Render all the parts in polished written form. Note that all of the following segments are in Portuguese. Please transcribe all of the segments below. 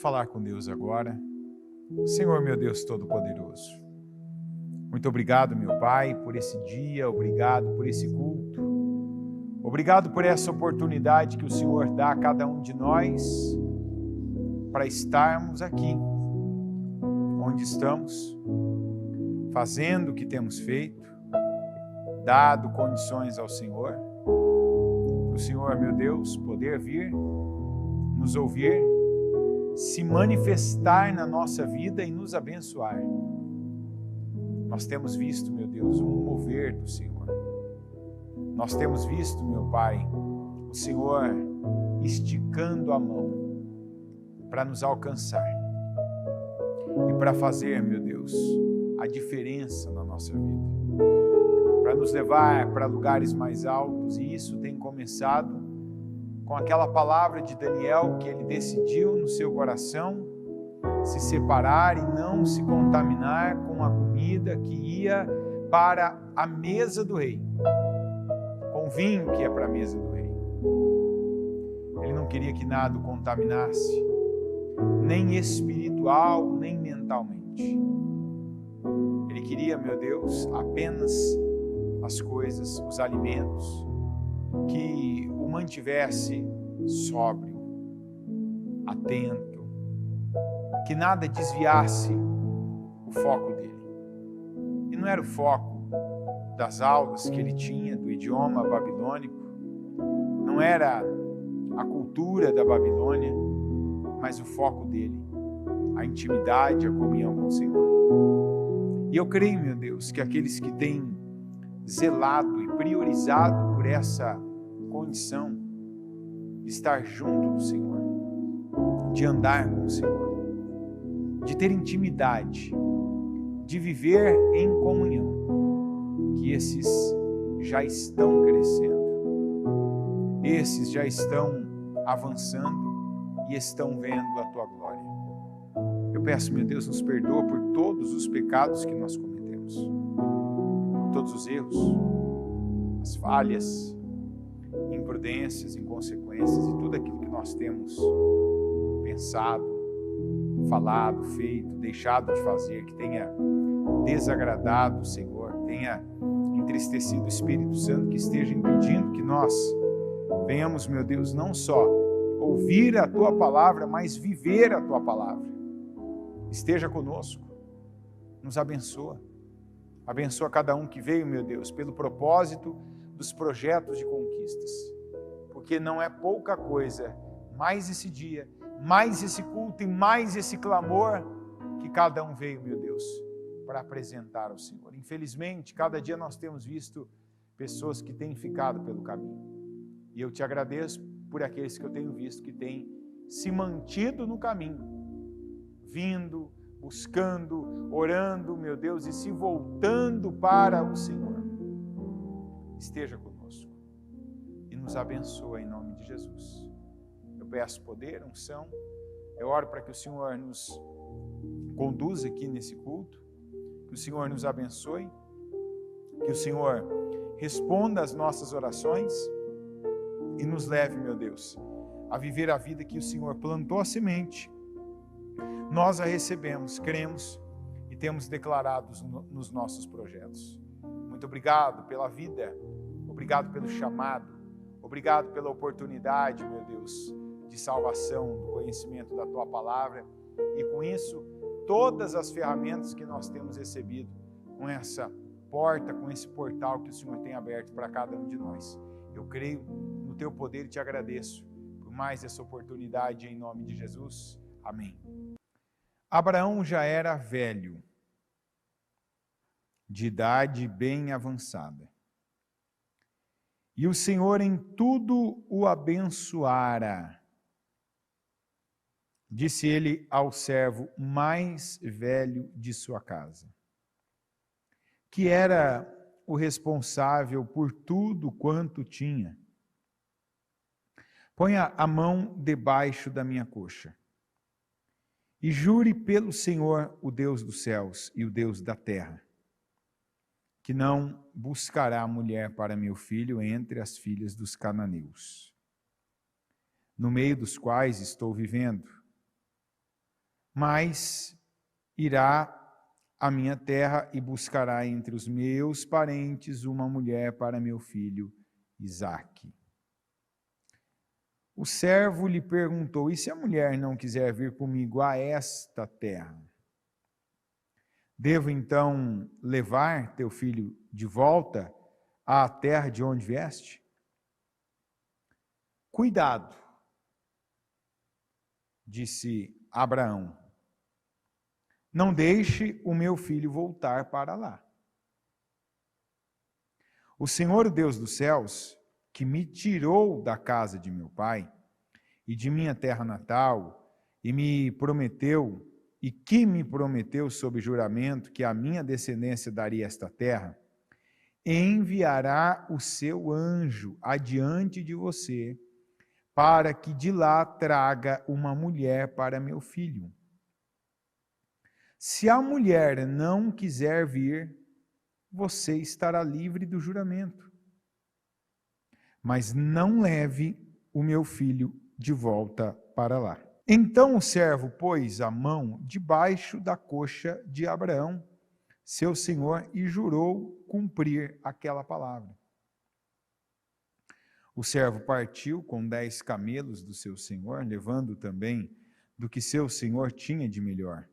falar com Deus agora. Senhor, meu Deus Todo-Poderoso, muito obrigado, meu Pai, por esse dia, obrigado por esse culto, obrigado por essa oportunidade que o Senhor dá a cada um de nós para estarmos aqui, onde estamos, fazendo o que temos feito, dado condições ao Senhor, para o Senhor, meu Deus, poder vir, nos ouvir, se manifestar na nossa vida e nos abençoar. Nós temos visto, meu Deus, um mover do Senhor. Nós temos visto, meu Pai, o Senhor esticando a mão para nos alcançar e para fazer, meu Deus, a diferença na nossa vida, para nos levar para lugares mais altos, e isso tem começado com aquela palavra de Daniel que ele decidiu no seu coração se separar e não se contaminar com a comida que ia para a mesa do rei, com o vinho que ia para a mesa do rei. Ele não queria que nada o contaminasse, nem espiritual, nem mentalmente. Ele queria, meu Deus, apenas as coisas, os alimentos que o mantivesse sóbrio, atento, que nada desviasse o foco dele. E não era o foco das aulas que ele tinha, do idioma babilônico, não era a cultura da Babilônia, mas o foco dele, a intimidade, a comunhão com o Senhor. E eu creio, meu Deus, que aqueles que têm zelado e priorizado por essa condição de estar junto do Senhor, de andar com o Senhor, de ter intimidade, de viver em comunhão, que esses já estão crescendo, esses já estão avançando e estão vendo a Tua glória. Eu peço, meu Deus, nos perdoa por todos os pecados que nós cometemos, por todos os erros, as falhas, imprudências, inconsequências e tudo aquilo que nós temos pensado, falado, feito, deixado de fazer, que tenha desagradado o Senhor, tenha entristecido o Espírito Santo, que esteja impedindo que nós venhamos, meu Deus, não só ouvir a Tua palavra, mas viver a Tua palavra. Esteja conosco, nos abençoa. Abençoa cada um que veio, meu Deus, pelo propósito dos projetos de conquistas. Porque não é pouca coisa, mais esse dia, mais esse culto e mais esse clamor que cada um veio, meu Deus, para apresentar ao Senhor. Infelizmente, cada dia nós temos visto pessoas que têm ficado pelo caminho. E eu te agradeço por aqueles que eu tenho visto que têm se mantido no caminho, vindo, buscando, orando, meu Deus, e se voltando para o Senhor. Esteja conosco e nos abençoa em nome de Jesus. Eu peço poder, unção, eu oro para que o Senhor nos conduza aqui nesse culto, que o Senhor nos abençoe, que o Senhor responda às nossas orações e nos leve, meu Deus, a viver a vida que o Senhor plantou a semente. Nós a recebemos, cremos e temos declarado nos nossos projetos. Muito obrigado pela vida, obrigado pelo chamado, obrigado pela oportunidade, meu Deus, de salvação, do conhecimento da Tua palavra, e com isso, todas as ferramentas que nós temos recebido, com essa porta, com esse portal que o Senhor tem aberto para cada um de nós. Eu creio no Teu poder e te agradeço por mais essa oportunidade, em nome de Jesus. Amém. Abraão já era velho, de idade bem avançada. E o Senhor em tudo o abençoara. Disse ele ao servo mais velho de sua casa, que era o responsável por tudo quanto tinha. Ponha a mão debaixo da minha coxa e jure pelo Senhor, o Deus dos céus e o Deus da terra, que não buscará mulher para meu filho entre as filhas dos cananeus, no meio dos quais estou vivendo, mas irá à minha terra e buscará entre os meus parentes uma mulher para meu filho Isaque. O servo lhe perguntou: e se a mulher não quiser vir comigo a esta terra? Devo então levar teu filho de volta à terra de onde vieste? Cuidado, disse Abraão, não deixe o meu filho voltar para lá. O Senhor, o Deus dos céus, que me tirou da casa de meu pai e de minha terra natal, e que me prometeu sob juramento que a minha descendência daria esta terra, enviará o seu anjo adiante de você, para que de lá traga uma mulher para meu filho. Se a mulher não quiser vir, você estará livre do juramento. Mas não leve o meu filho de volta para lá. Então o servo pôs a mão debaixo da coxa de Abraão, seu senhor, e jurou cumprir aquela palavra. O servo partiu com 10 camelos do seu senhor, levando também do que seu senhor tinha de melhor.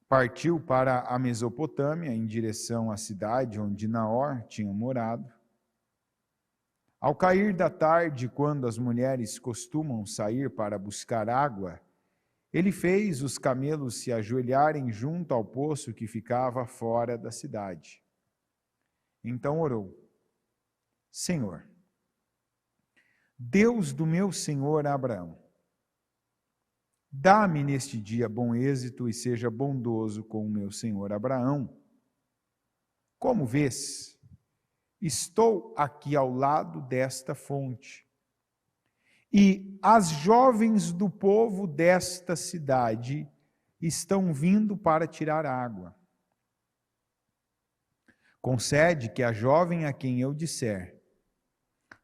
Partiu para a Mesopotâmia, em direção à cidade onde Naor tinha morado. Ao cair da tarde, quando as mulheres costumam sair para buscar água, ele fez os camelos se ajoelharem junto ao poço que ficava fora da cidade. Então orou: Senhor, Deus do meu senhor Abraão, dá-me neste dia bom êxito e seja bondoso com o meu senhor Abraão. Como vês, estou aqui ao lado desta fonte, e as jovens do povo desta cidade estão vindo para tirar água. Concede que a jovem a quem eu disser: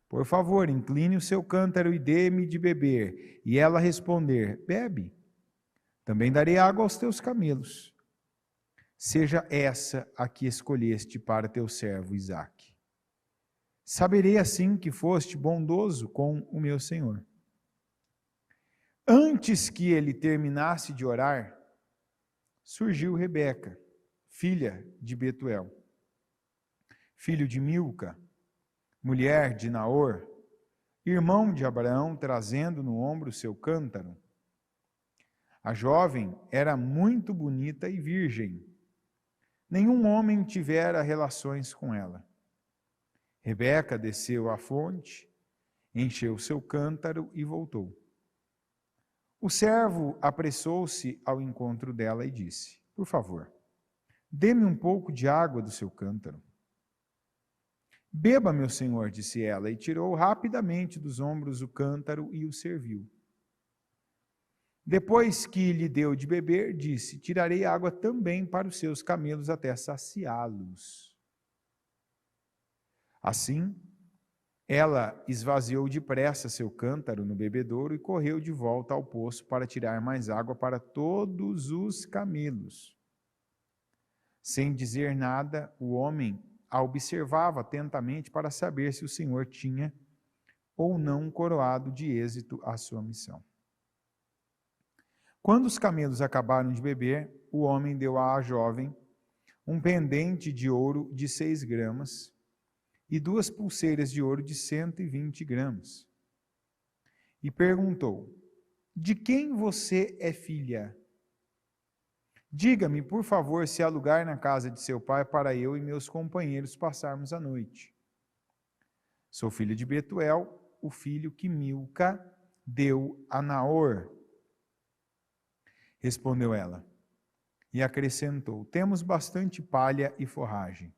por favor, incline o seu cântaro e dê-me de beber, e ela responder: bebe, também darei água aos teus camelos. Seja essa a que escolheste para teu servo Isaque. Saberei assim que foste bondoso com o meu senhor. Antes que ele terminasse de orar, surgiu Rebeca, filha de Betuel, filho de Milca, mulher de Naor, irmão de Abraão, trazendo no ombro seu cântaro. A jovem era muito bonita e virgem. Nenhum homem tivera relações com ela. Rebeca desceu à fonte, encheu seu cântaro e voltou. O servo apressou-se ao encontro dela e disse: por favor, dê-me um pouco de água do seu cântaro. Beba, meu senhor, disse ela, e tirou rapidamente dos ombros o cântaro e o serviu. Depois que lhe deu de beber, disse: tirarei água também para os seus camelos até saciá-los. Assim, ela esvaziou depressa seu cântaro no bebedouro e correu de volta ao poço para tirar mais água para todos os camelos. Sem dizer nada, o homem a observava atentamente para saber se o Senhor tinha ou não coroado de êxito a sua missão. Quando os camelos acabaram de beber, o homem deu à jovem um pendente de ouro de 6 gramas e 2 pulseiras de ouro de 120 gramas. E perguntou: de quem você é filha? Diga-me, por favor, se há lugar na casa de seu pai para eu e meus companheiros passarmos a noite. Sou filho de Betuel, o filho que Milca deu a Naor. Respondeu ela, e acrescentou: temos bastante palha e forragem,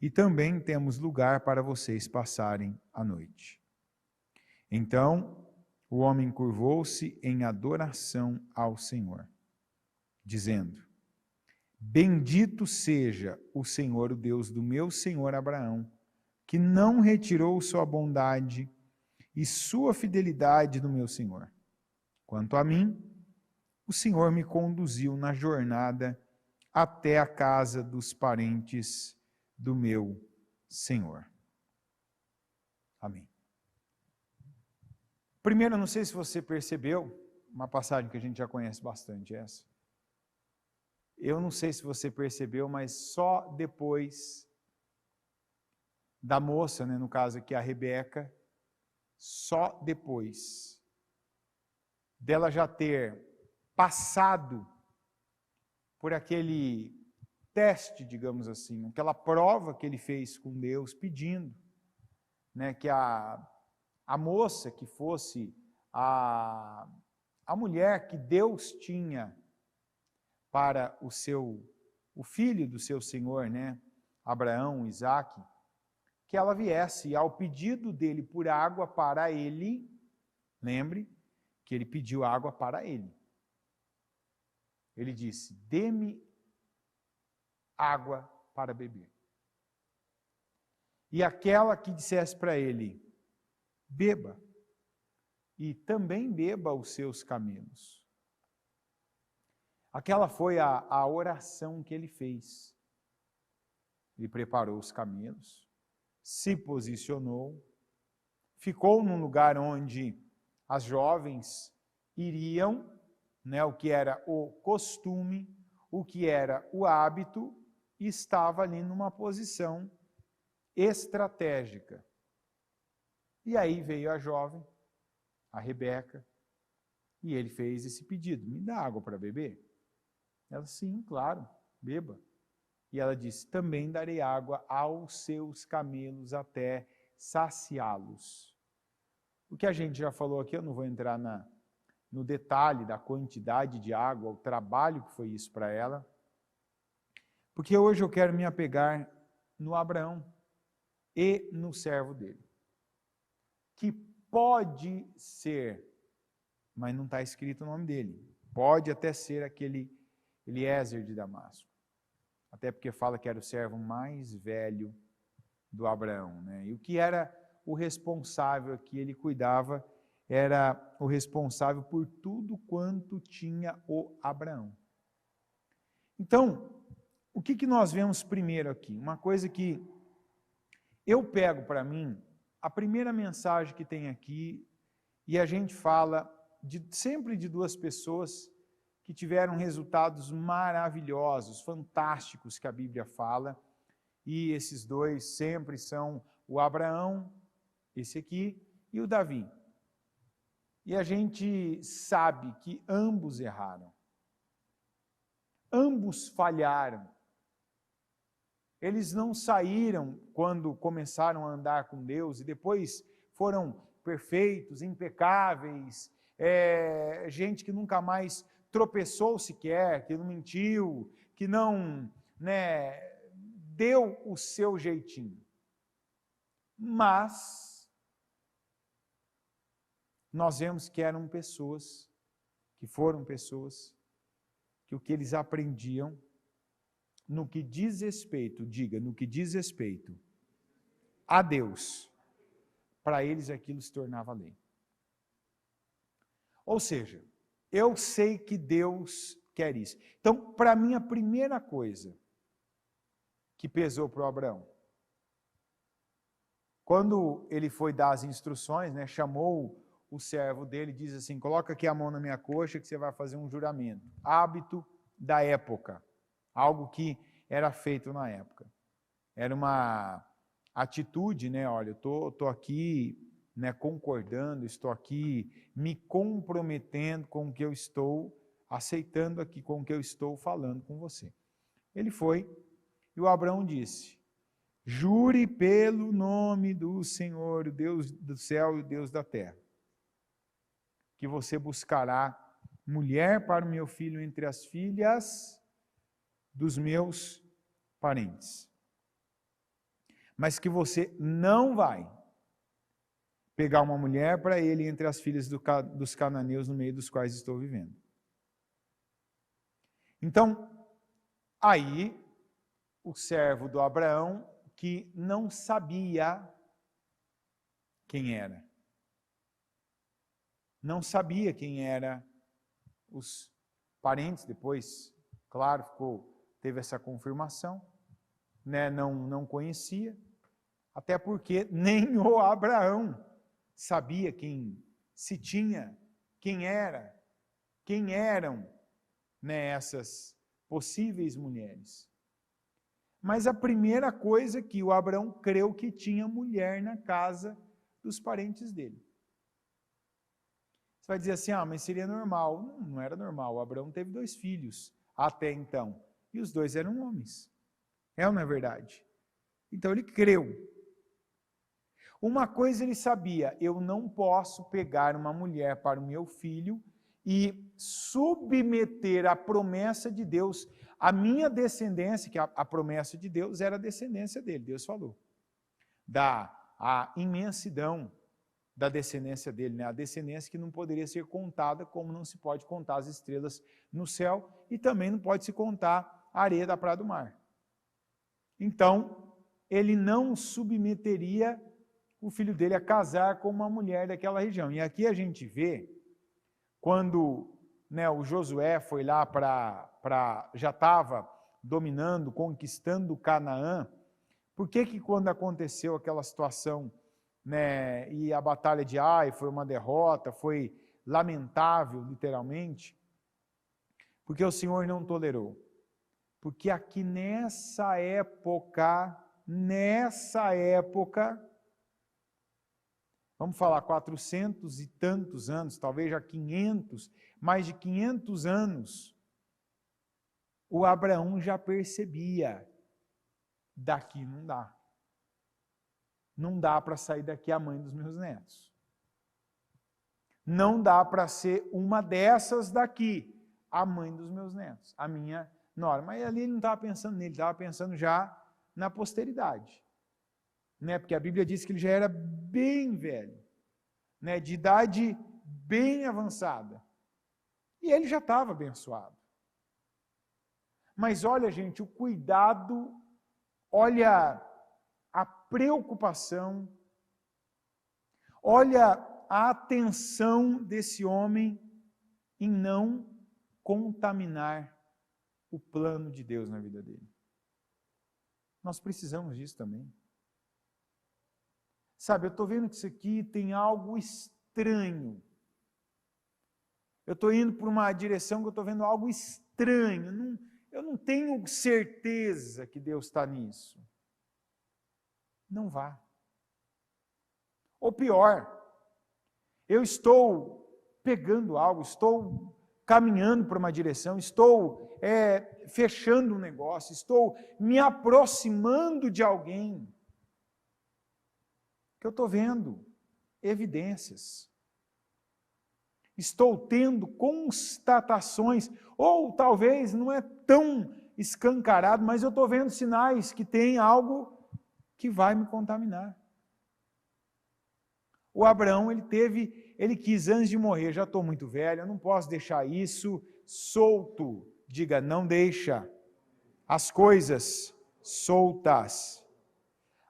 e também temos lugar para vocês passarem a noite. Então o homem curvou-se em adoração ao Senhor, dizendo: bendito seja o Senhor, o Deus do meu senhor Abraão, que não retirou sua bondade e sua fidelidade do meu senhor. Quanto a mim, o Senhor me conduziu na jornada até a casa dos parentes do meu Senhor. Amém. Primeiro, não sei se você percebeu, uma passagem que a gente já conhece bastante essa. Eu não sei se você percebeu, mas só depois da moça, né, no caso aqui a Rebeca, só depois dela já ter passado por aquele teste, digamos assim, aquela prova que ele fez com Deus, pedindo, né, que a moça que fosse a mulher que Deus tinha para o filho do seu senhor, né, Abraão, Isaque, que ela viesse ao pedido dele por água para ele, lembre que ele pediu água para ele. Ele disse: dê-me água para beber. E aquela que dissesse para ele: beba, e também beba os seus camelos. Aquela foi a oração que ele fez. Ele preparou os camelos, se posicionou, ficou num lugar onde as jovens iriam, né, o que era o costume, o que era o hábito, e estava ali numa posição estratégica. E aí veio a jovem, a Rebeca, e ele fez esse pedido: me dá água para beber? Ela: sim, claro, beba. E ela disse: também darei água aos seus camelos até saciá-los. O que a gente já falou aqui, eu não vou entrar no detalhe da quantidade de água, o trabalho que foi isso para ela, porque hoje eu quero me apegar no Abraão e no servo dele, que pode ser, mas não está escrito o nome dele, pode até ser aquele Eliezer de Damasco, até porque fala que era o servo mais velho do Abraão, né? E o que era o responsável aqui, ele cuidava, era o responsável por tudo quanto tinha o Abraão. Então, o que nós vemos primeiro aqui? Uma coisa que eu pego para mim, a primeira mensagem que tem aqui, e a gente fala sempre de duas pessoas que tiveram resultados maravilhosos, fantásticos que a Bíblia fala, e esses dois sempre são o Abraão, esse aqui, e o Davi. E a gente sabe que ambos erraram. Ambos falharam. Eles não saíram quando começaram a andar com Deus e depois foram perfeitos, impecáveis, gente que nunca mais tropeçou sequer, que não mentiu, que não, né, deu o seu jeitinho. Mas nós vemos que eram pessoas, que foram pessoas, que o que eles aprendiam no que diz respeito, diga, no que diz respeito a Deus, para eles aquilo se tornava lei. Ou seja, eu sei que Deus quer isso. Então, para mim, a primeira coisa que pesou para o Abraão, quando ele foi dar as instruções, né, chamou o servo dele, diz assim: coloca aqui a mão na minha coxa que você vai fazer um juramento. Hábito da época, algo que era feito na época. Era uma atitude, né? Olha, eu tô aqui, né, concordando, estou aqui me comprometendo com o que eu estou aceitando aqui, com o que eu estou falando com você. Ele foi e o Abraão disse: jure pelo nome do Senhor, o Deus do céu e o Deus da terra, que você buscará mulher para o meu filho entre as filhas dos meus parentes. Mas que você não vai pegar uma mulher para ele entre as filhas dos cananeus no meio dos quais estou vivendo. Então, aí, o servo do Abraão, que não sabia quem era. Não sabia quem eram os parentes, depois, claro, teve essa confirmação, né? Não conhecia, até porque nem o Abraão sabia quem eram, né, essas possíveis mulheres. Mas a primeira coisa que o Abraão creu que tinha mulher na casa dos parentes dele. Você vai dizer assim, mas seria normal. Não era normal. O Abraão teve 2 filhos até então. E os 2 eram homens. É ou não é verdade? Então ele creu. Uma coisa ele sabia, eu não posso pegar uma mulher para o meu filho e submeter a promessa de Deus, a minha descendência, que a promessa de Deus era a descendência dele, Deus falou. A imensidão da descendência dele, né? A descendência que não poderia ser contada, como não se pode contar as estrelas no céu, e também não pode se contar a areia da praia do mar. Então, ele não submeteria o filho dele a casar com uma mulher daquela região. E aqui a gente vê, quando, né, o Josué foi lá já estava dominando, conquistando Canaã, por que quando aconteceu aquela situação, né, e a batalha de Ai foi uma derrota, foi lamentável, literalmente, porque o Senhor não tolerou. Porque aqui nessa época, vamos falar 400 e tantos anos, talvez já 500, mais de 500 anos, o Abraão já percebia, daqui não dá. Não dá para sair daqui a mãe dos meus netos. Não dá para ser uma dessas daqui, a mãe dos meus netos, a minha nora. Mas ali ele não estava pensando nele, ele estava pensando já na posteridade. Né? Porque a Bíblia diz que ele já era bem velho, né? De idade bem avançada. E ele já estava abençoado. Mas olha, gente, o cuidado, olha a preocupação, olha a atenção desse homem em não contaminar o plano de Deus na vida dele. Nós precisamos disso também. Sabe, eu estou vendo que isso aqui tem algo estranho. Eu estou indo por uma direção que eu estou vendo algo estranho. Eu não tenho certeza que Deus está nisso. Não vá. Ou pior, eu estou pegando algo, estou caminhando para uma direção, estou fechando um negócio, estou me aproximando de alguém que eu estou vendo evidências. Estou tendo constatações, ou talvez não é tão escancarado, mas eu estou vendo sinais que tem algo que vai me contaminar. O Abraão, ele quis antes de morrer, já estou muito velho, eu não posso deixar isso solto. Diga, não deixa as coisas soltas.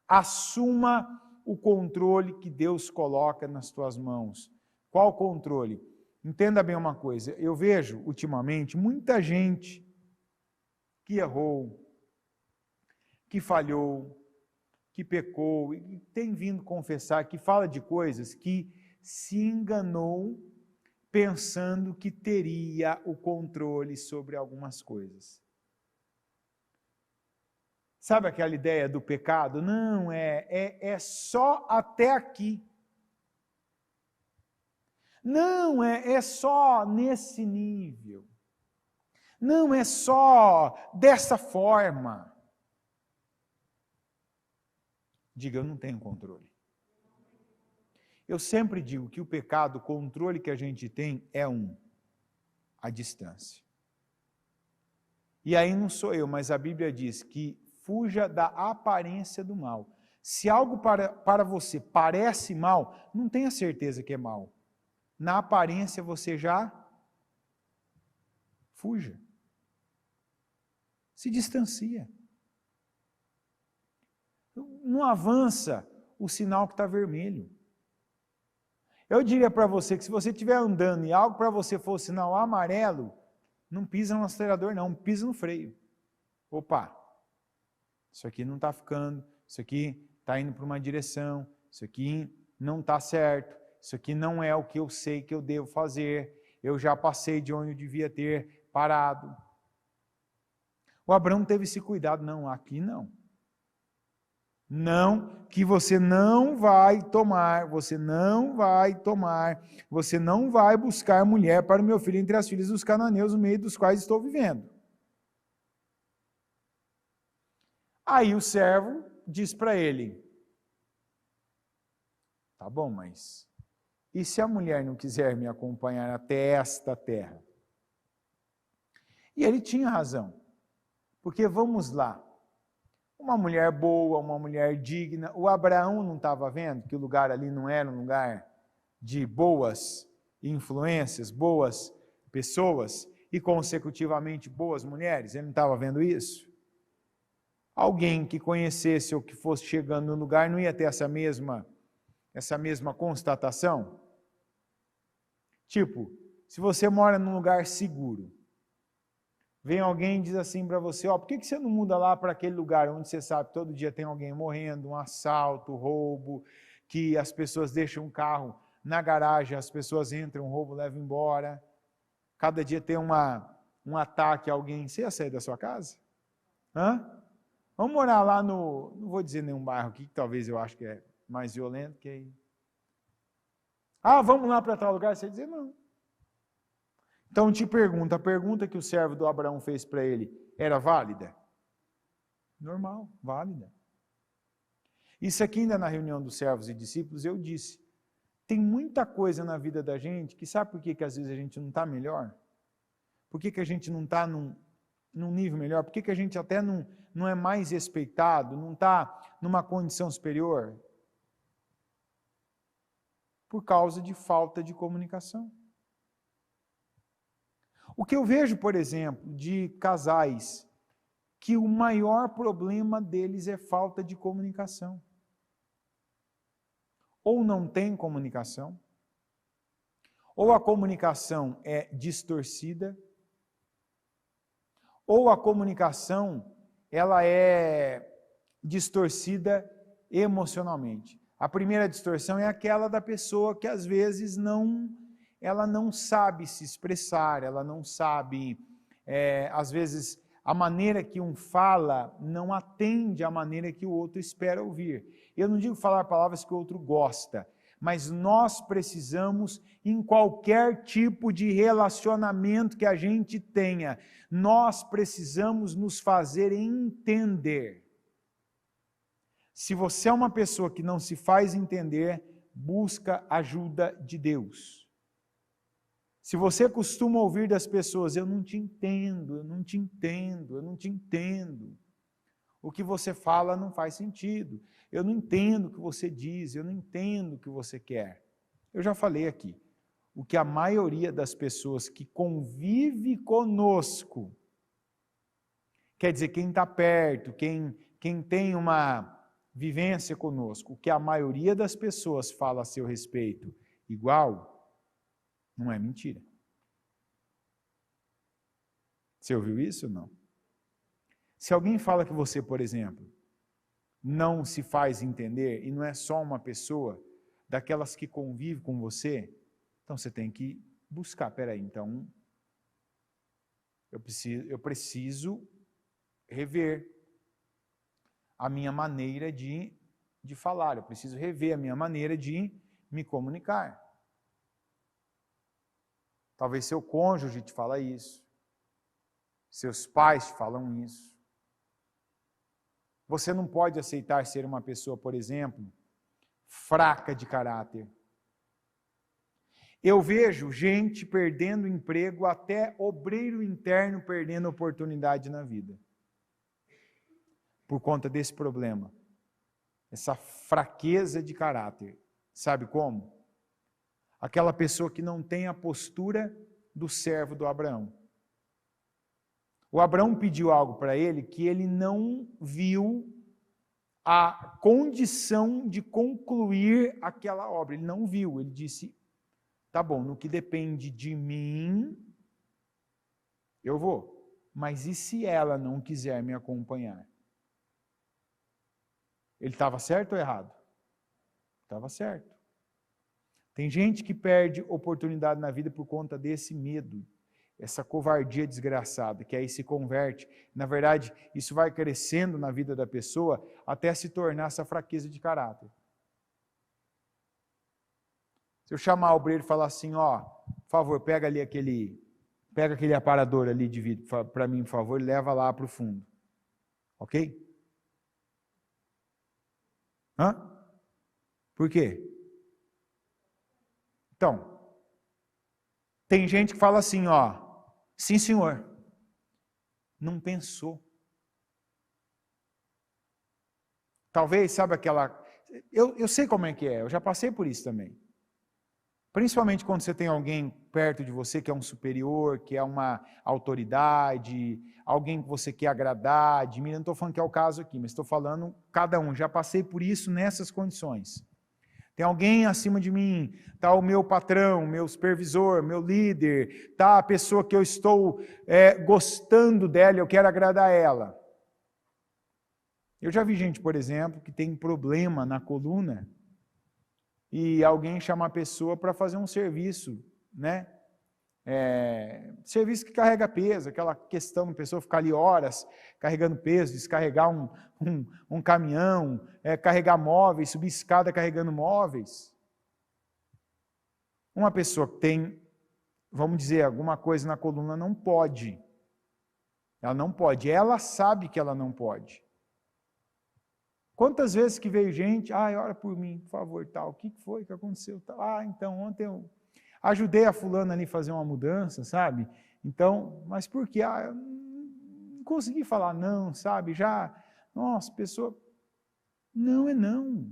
Assuma o controle que Deus coloca nas tuas mãos. Qual controle? Entenda bem uma coisa, eu vejo ultimamente muita gente que errou, que falhou, que pecou, e tem vindo confessar, que fala de coisas que se enganou pensando que teria o controle sobre algumas coisas. Sabe aquela ideia do pecado? Não, é só até aqui. Não, é só nesse nível. Não é só dessa forma. Diga, eu não tenho controle. Eu sempre digo que o pecado, o controle que a gente tem é a distância. E aí não sou eu, mas a Bíblia diz que fuja da aparência do mal. Se algo para você parece mal, não tenha certeza que é mal. Na aparência você já fuja. Se distancia. Não avança o sinal que está vermelho. Eu diria para você que se você estiver andando e algo para você for sinal amarelo, Não pisa no acelerador, não, pisa no freio. Opa, isso aqui não está ficando, isso aqui está indo para uma direção, isso aqui não está certo, isso aqui não é o que eu sei que eu devo fazer, eu já passei de onde eu devia ter parado. O Abraão teve esse cuidado, não, aqui não. Não, que você não vai tomar, você não vai buscar mulher para o meu filho entre as filhas dos cananeus, no meio dos quais estou vivendo. Aí o servo diz para ele, tá bom, mas e se a mulher não quiser me acompanhar até esta terra? E ele tinha razão, porque vamos lá, uma mulher boa, uma mulher digna, o Abraão não estava vendo que o lugar ali não era um lugar de boas influências, boas pessoas e consecutivamente boas mulheres? Ele não estava vendo isso? Alguém que conhecesse ou que fosse chegando no lugar não ia ter essa mesma constatação? Tipo, se você mora num lugar seguro, vem alguém e diz assim para você, por que você não muda lá para aquele lugar onde você sabe que todo dia tem alguém morrendo, um assalto, roubo, que as pessoas deixam um carro na garagem, as pessoas entram, roubo, levam embora, cada dia tem um ataque a alguém, você ia sair da sua casa? Vamos morar lá não vou dizer nenhum bairro aqui, que talvez eu acho que é mais violento que aí. Vamos lá para tal lugar? Você ia dizer não. Então te pergunto, a pergunta que o servo do Abraão fez para ele era válida? Normal, válida. Isso aqui ainda na reunião dos servos e discípulos eu disse, tem muita coisa na vida da gente que sabe por que às vezes a gente não está melhor? Por que a gente não está num nível melhor? Por que a gente até não é mais respeitado, não está numa condição superior? Por causa de falta de comunicação. O que eu vejo, por exemplo, de casais, que o maior problema deles é falta de comunicação. Ou não tem comunicação, ou a comunicação é distorcida, ou a comunicação ela é distorcida emocionalmente. A primeira distorção é aquela da pessoa que às vezes ela não sabe se expressar, ela não sabe, às vezes a maneira que um fala não atende à maneira que o outro espera ouvir. Eu não digo falar palavras que o outro gosta, mas nós precisamos, em qualquer tipo de relacionamento que a gente tenha, nós precisamos nos fazer entender. Se você é uma pessoa que não se faz entender, busca ajuda de Deus. Se você costuma ouvir das pessoas, eu não te entendo, eu não te entendo, eu não te entendo. O que você fala não faz sentido. Eu não entendo o que você diz, eu não entendo o que você quer. Eu já falei aqui, o que a maioria das pessoas que convive conosco, quer dizer, quem está perto, quem tem uma vivência conosco, o que a maioria das pessoas fala a seu respeito igual, não é mentira. Você ouviu isso ou não? Se alguém fala que você, por exemplo, não se faz entender, e não é só uma pessoa daquelas que convive com você, então você tem que buscar, peraí, então eu preciso rever a minha maneira de falar, eu preciso rever a minha maneira de me comunicar. Talvez seu cônjuge te fala isso, seus pais te falam isso. Você não pode aceitar ser uma pessoa, por exemplo, fraca de caráter. Eu vejo gente perdendo emprego, até obreiro interno perdendo oportunidade na vida. Por conta desse problema. Essa fraqueza de caráter. Sabe como? Aquela pessoa que não tem a postura do servo do Abraão. O Abraão pediu algo para ele que ele não viu a condição de concluir aquela obra. Ele não viu. Ele disse, tá bom, no que depende de mim, eu vou. Mas e se ela não quiser me acompanhar? Ele estava certo ou errado? Estava certo. Tem gente que perde oportunidade na vida por conta desse medo, essa covardia desgraçada, que aí se converte. Na verdade, isso vai crescendo na vida da pessoa até se tornar essa fraqueza de caráter. Se eu chamar o obreiro e falar assim, ó, por favor, pega aquele aparador ali de vidro para mim, por favor, e leva lá para o fundo. Ok? Hã? Por quê? Então, tem gente que fala assim, ó, sim senhor, não pensou. Talvez, sabe aquela... Eu sei como é que é, eu já passei por isso também. Principalmente quando você tem alguém perto de você que é um superior, que é uma autoridade, alguém que você quer agradar, admira. Não estou falando que é o caso aqui, mas estou falando cada um. Já passei por isso nessas condições. Tem alguém acima de mim, está o meu patrão, meu supervisor, meu líder, está a pessoa que eu estou gostando dela, eu quero agradar ela. Eu já vi gente, por exemplo, que tem problema na coluna, e alguém chama a pessoa para fazer um serviço, né? Serviço que carrega peso, aquela questão da pessoa ficar ali horas carregando peso, descarregar um caminhão, carregar móveis, subir escada carregando móveis. Uma pessoa que tem, vamos dizer, alguma coisa na coluna não pode. Ela não pode, ela sabe que ela não pode. Quantas vezes que veio gente, ora por mim, por favor, tal, o que foi que aconteceu? Então, ontem eu ajudei a fulana ali a fazer uma mudança, sabe? Então, mas por quê? Eu não consegui falar não, sabe? Nossa, pessoa, não é não.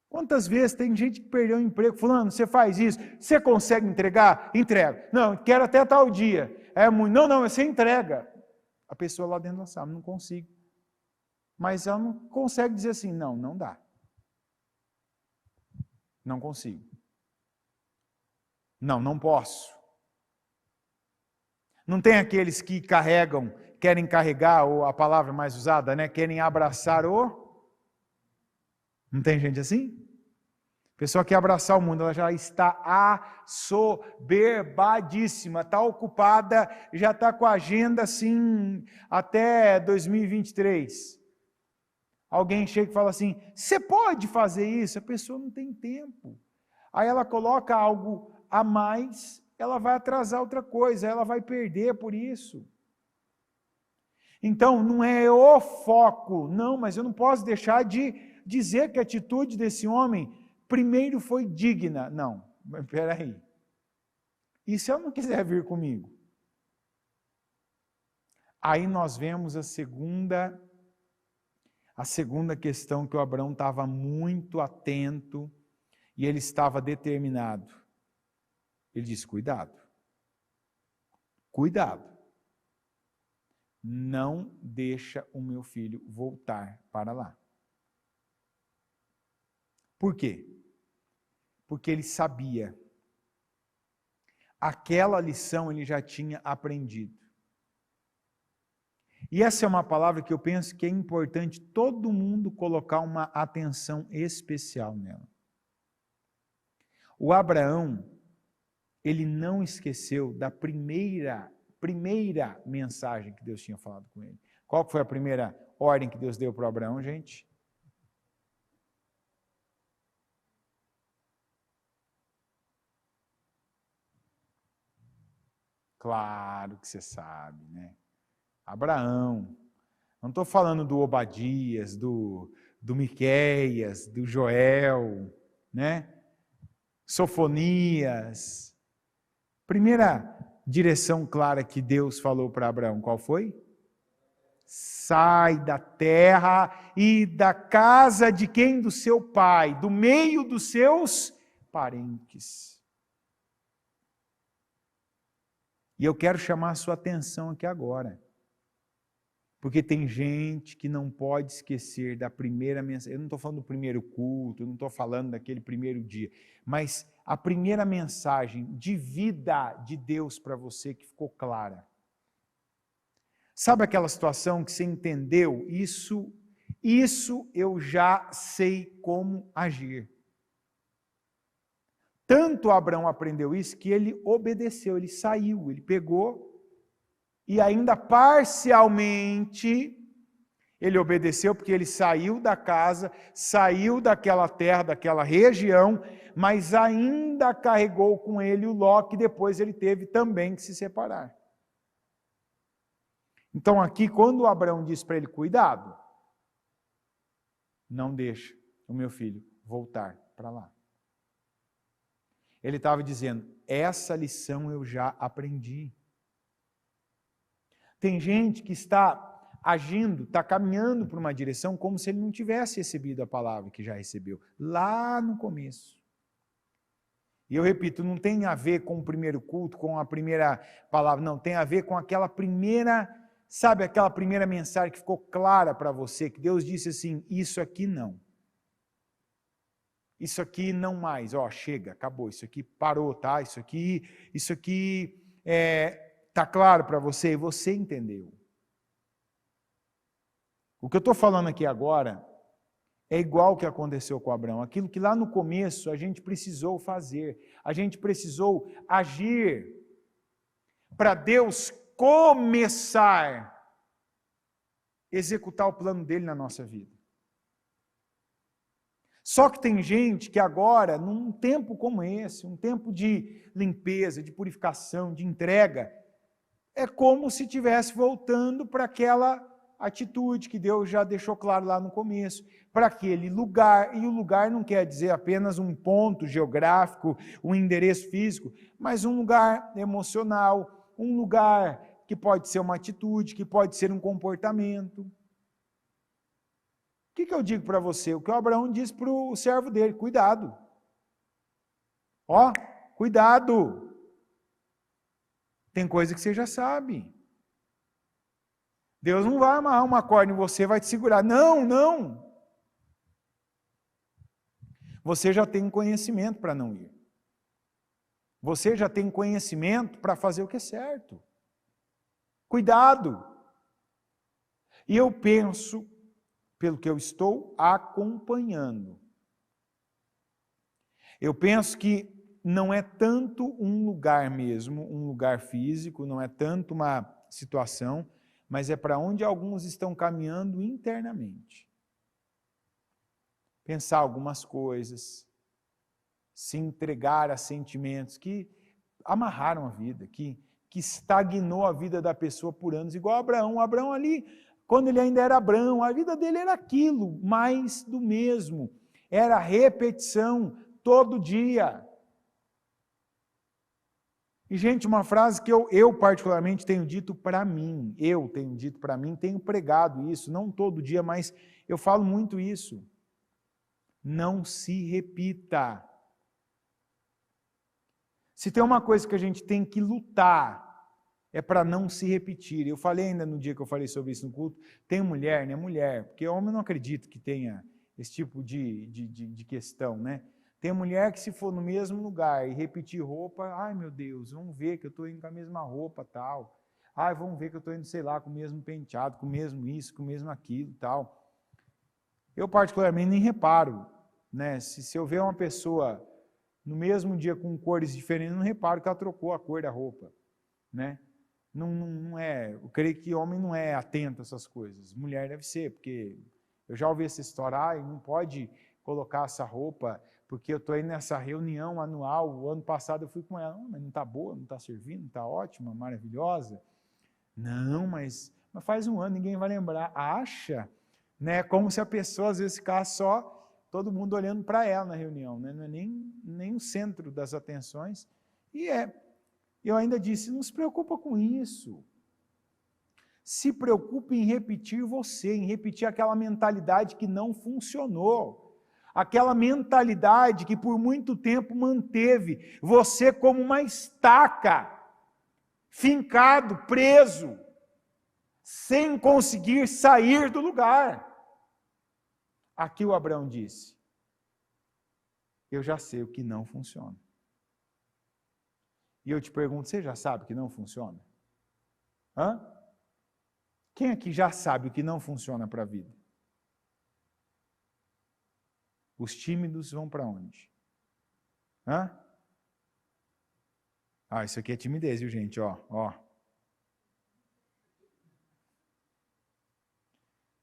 Quantas vezes tem gente que perdeu o emprego, fulano, você faz isso, você consegue entregar? Entrega. Não, quero até tal dia. Não, você entrega. A pessoa lá dentro da sala, não consigo. Mas ela não consegue dizer assim, não dá. Não consigo. Não posso. Não tem aqueles que querem carregar, ou a palavra mais usada, né? Querem abraçar Não tem gente assim? A pessoa quer abraçar o mundo, ela já está assoberbadíssima, está ocupada, já está com a agenda assim até 2023. Alguém chega e fala assim, você pode fazer isso? A pessoa não tem tempo. Aí ela coloca algo a mais, ela vai atrasar outra coisa, ela vai perder por isso. Então, não é o foco, não, mas eu não posso deixar de dizer que a atitude desse homem, primeiro foi digna. Não, mas espera aí. E se eu não quiser vir comigo? Aí nós vemos a segunda questão, que o Abraão estava muito atento e ele estava determinado. Ele disse, cuidado. Não deixa o meu filho voltar para lá. Por quê? Porque ele sabia. Aquela lição ele já tinha aprendido. E essa é uma palavra que eu penso que é importante todo mundo colocar uma atenção especial nela. O Abraão, ele não esqueceu da primeira mensagem que Deus tinha falado com ele. Qual foi a primeira ordem que Deus deu para o Abraão, gente? Claro que você sabe, né? Abraão. Não estou falando do Obadias, do Miqueias, do Joel, né? Sofonias. Primeira direção clara que Deus falou para Abraão, qual foi? Sai da terra e da casa de quem? Do seu pai, do meio dos seus parentes. E eu quero chamar a sua atenção aqui agora. Porque tem gente que não pode esquecer da primeira mensagem. Eu não estou falando do primeiro culto, eu não estou falando daquele primeiro dia. Mas a primeira mensagem de vida de Deus para você que ficou clara. Sabe aquela situação que você entendeu? Isso eu já sei como agir. Tanto Abraão aprendeu isso que ele obedeceu, ele saiu, ele pegou e ainda parcialmente ele obedeceu porque ele saiu da casa, saiu daquela terra, daquela região, mas ainda carregou com ele o Ló, que depois ele teve também que se separar. Então aqui, quando Abraão disse para ele, cuidado, não deixa o meu filho voltar para lá. Ele estava dizendo, essa lição eu já aprendi. Tem gente que está agindo, está caminhando por uma direção como se ele não tivesse recebido a palavra que já recebeu, lá no começo. E eu repito, não tem a ver com o primeiro culto, com a primeira palavra, não, tem a ver com aquela primeira, sabe, aquela primeira mensagem que ficou clara para você, que Deus disse assim, isso aqui não. Isso aqui não mais, ó, chega, acabou, isso aqui parou, tá? Isso aqui tá claro para você e você entendeu. O que eu estou falando aqui agora é igual o que aconteceu com Abraão. Aquilo que lá no começo a gente precisou fazer. A gente precisou agir para Deus começar a executar o plano dele na nossa vida. Só que tem gente que agora, num tempo como esse, um tempo de limpeza, de purificação, de entrega, é como se estivesse voltando para aquela atitude que Deus já deixou claro lá no começo, para aquele lugar, e o lugar não quer dizer apenas um ponto geográfico, um endereço físico, mas um lugar emocional, um lugar que pode ser uma atitude, que pode ser um comportamento. O que eu digo para você? O que o Abraão disse para o servo dele, cuidado. Ó, cuidado. Tem coisa que você já sabe. Deus não vai amarrar uma corda em você, vai te segurar. Não, não. Você já tem conhecimento para não ir. Você já tem conhecimento para fazer o que é certo. Cuidado. E eu penso, pelo que eu estou acompanhando, eu penso que não é tanto um lugar mesmo, um lugar físico, não é tanto uma situação, mas é para onde alguns estão caminhando internamente. Pensar algumas coisas, se entregar a sentimentos que amarraram a vida, que estagnou a vida da pessoa por anos, igual Abraão. Abraão ali, quando ele ainda era Abraão, a vida dele era aquilo, mais do mesmo. Era repetição todo dia. E, gente, uma frase que eu particularmente tenho dito para mim, tenho pregado isso, não todo dia, mas eu falo muito isso. Não se repita. Se tem uma coisa que a gente tem que lutar, é para não se repetir. Eu falei ainda no dia que eu falei sobre isso no culto, tem mulher, né? Mulher, porque homem não acredito que tenha esse tipo de questão, né? Tem mulher que se for no mesmo lugar e repetir roupa, ai meu Deus, vamos ver que eu estou indo com a mesma roupa, tal. Ai, vamos ver que eu estou indo, sei lá, com o mesmo penteado, com o mesmo isso, com o mesmo aquilo, tal. Eu particularmente nem reparo, né? Se eu ver uma pessoa no mesmo dia com cores diferentes, não reparo que ela trocou a cor da roupa, né? Não é, eu creio que homem não é atento a essas coisas. Mulher deve ser, porque eu já ouvi essa história, não pode colocar essa roupa porque eu estou indo nessa reunião anual, o ano passado eu fui com ela, mas não está boa, não está servindo, não está ótima, maravilhosa? Não, mas faz um ano, ninguém vai lembrar. Acha? Né? Como se a pessoa às vezes ficasse só, todo mundo olhando para ela na reunião, né? Não é nem o centro das atenções. E eu ainda disse, não se preocupa com isso. Se preocupe em repetir você, em repetir aquela mentalidade que não funcionou. Aquela mentalidade que por muito tempo manteve você como uma estaca, fincado, preso, sem conseguir sair do lugar. Aqui o Abraão disse, eu já sei o que não funciona. E eu te pergunto, você já sabe que não funciona? Hã? Quem aqui já sabe o que não funciona para a vida? Os tímidos vão para onde? Hã? Isso aqui é timidez, viu, gente? Ó.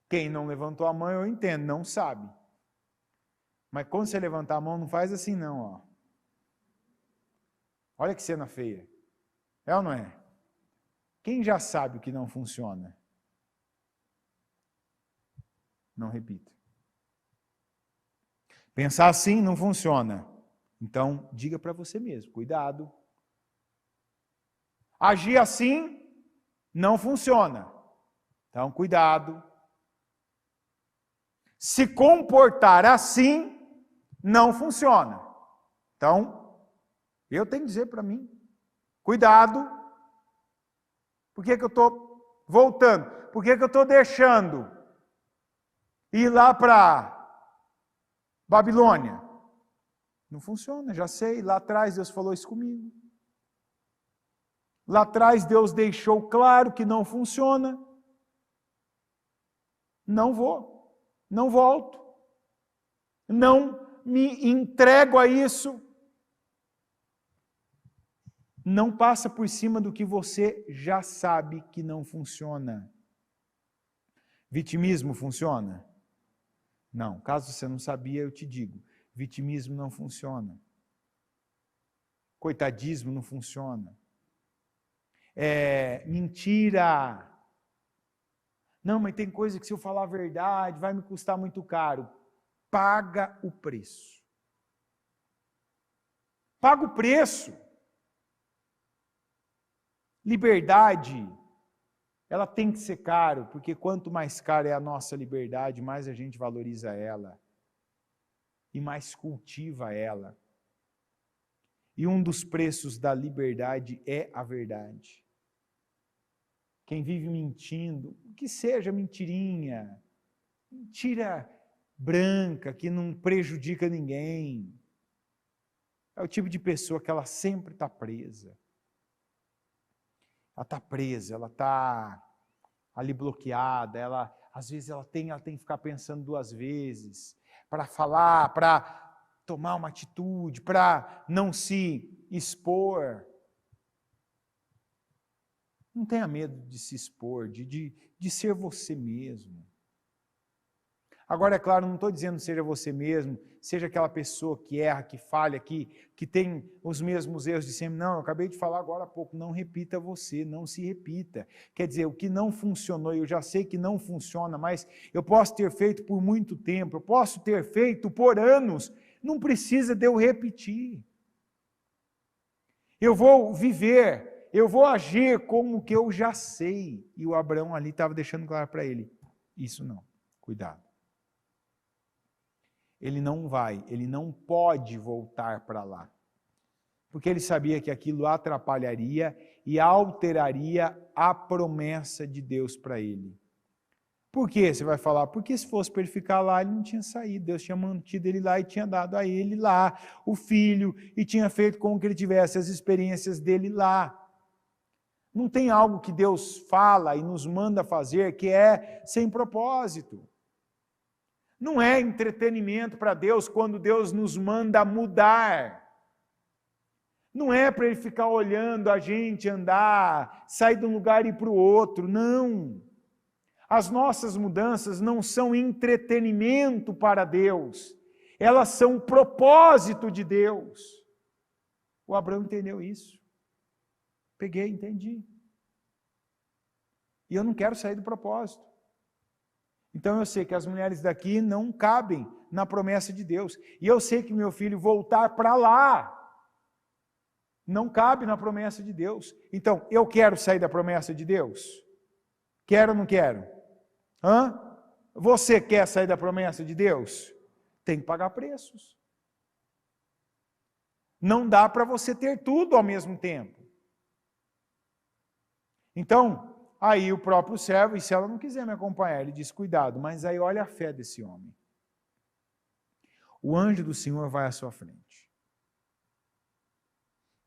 Quem não levantou a mão, eu entendo, não sabe. Mas quando você levantar a mão, não faz assim não, ó. Olha que cena feia. É ou não é? Quem já sabe o que não funciona? Não repita. Pensar assim não funciona. Então, diga para você mesmo, cuidado. Agir assim não funciona. Então, cuidado. Se comportar assim não funciona. Então, eu tenho que dizer para mim, cuidado. Por que eu estou voltando? Por que eu estou deixando ir lá para Babilônia? Não funciona, já sei. Lá atrás Deus falou isso comigo. Lá atrás Deus deixou claro que não funciona. Não vou, não volto, não me entrego a isso. Não passa por cima do que você já sabe que não funciona. Vitimismo funciona? Não. Caso você não sabia, eu te digo. Vitimismo não funciona. Coitadismo não funciona. Mentira. Não, mas tem coisa que se eu falar a verdade vai me custar muito caro. Paga o preço. Paga o preço. Liberdade, ela tem que ser caro, porque quanto mais cara é a nossa liberdade, mais a gente valoriza ela e mais cultiva ela. E um dos preços da liberdade é a verdade. Quem vive mentindo, que seja mentirinha, mentira branca, que não prejudica ninguém, é o tipo de pessoa que ela sempre está presa. Ela está presa, ela está ali bloqueada, às vezes ela tem que ficar pensando duas vezes para falar, para tomar uma atitude, para não se expor. Não tenha medo de se expor, de ser você mesmo. Agora, é claro, não estou dizendo seja você mesmo, seja aquela pessoa que erra, que falha, que tem os mesmos erros de sempre. Não, eu acabei de falar agora há pouco, não repita você, não se repita. Quer dizer, o que não funcionou, eu já sei que não funciona, mas eu posso ter feito por muito tempo, eu posso ter feito por anos, não precisa de eu repetir. Eu vou viver, eu vou agir como que eu já sei. E o Abraão ali estava deixando claro para ele, isso não, cuidado. Ele não pode voltar para lá. Porque ele sabia que aquilo atrapalharia e alteraria a promessa de Deus para ele. Por quê? Você vai falar, porque se fosse para ele ficar lá, ele não tinha saído. Deus tinha mantido ele lá e tinha dado a ele lá o filho e tinha feito com que ele tivesse as experiências dele lá. Não tem algo que Deus fala e nos manda fazer que é sem propósito. Não é entretenimento para Deus quando Deus nos manda mudar. Não é para Ele ficar olhando a gente andar, sair de um lugar e ir para o outro, não. As nossas mudanças não são entretenimento para Deus, elas são propósito de Deus. O Abraão entendeu isso. Peguei, entendi. E eu não quero sair do propósito. Então eu sei que as mulheres daqui não cabem na promessa de Deus. E eu sei que meu filho voltar para lá não cabe na promessa de Deus. Então, eu quero sair da promessa de Deus? Quero ou não quero? Você quer sair da promessa de Deus? Tem que pagar preços. Não dá para você ter tudo ao mesmo tempo. Então, aí o próprio servo, e se ela não quiser me acompanhar, ele diz, cuidado, mas aí olha a fé desse homem. O anjo do Senhor vai à sua frente.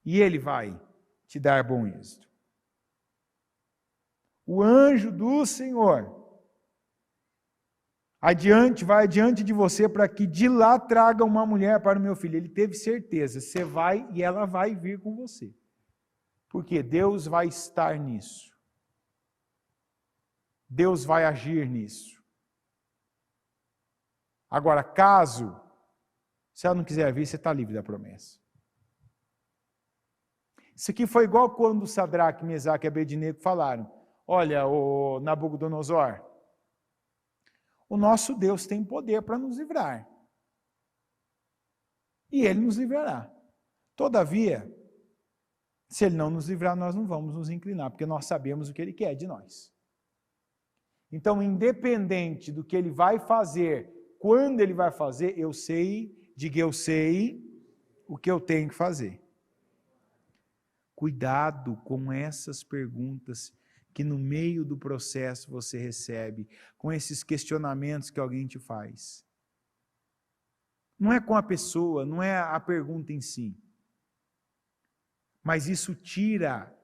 E ele vai te dar bom êxito. o anjo do Senhor vai adiante de você para que de lá traga uma mulher para o meu filho. Ele teve certeza, você vai e ela vai vir com você. Porque Deus vai estar nisso. Deus vai agir nisso. Agora, caso, se ela não quiser vir, você está livre da promessa. Isso aqui foi igual quando Sadraque, Mesaque e Abednego falaram: olha, o Nabucodonosor, o nosso Deus tem poder para nos livrar. E Ele nos livrará. Todavia, se Ele não nos livrar, nós não vamos nos inclinar, porque nós sabemos o que Ele quer de nós. Então, independente do que Ele vai fazer, quando Ele vai fazer, eu sei o que eu tenho que fazer. Cuidado com essas perguntas que no meio do processo você recebe, com esses questionamentos que alguém te faz. Não é com a pessoa, não é a pergunta em si. Mas isso tira,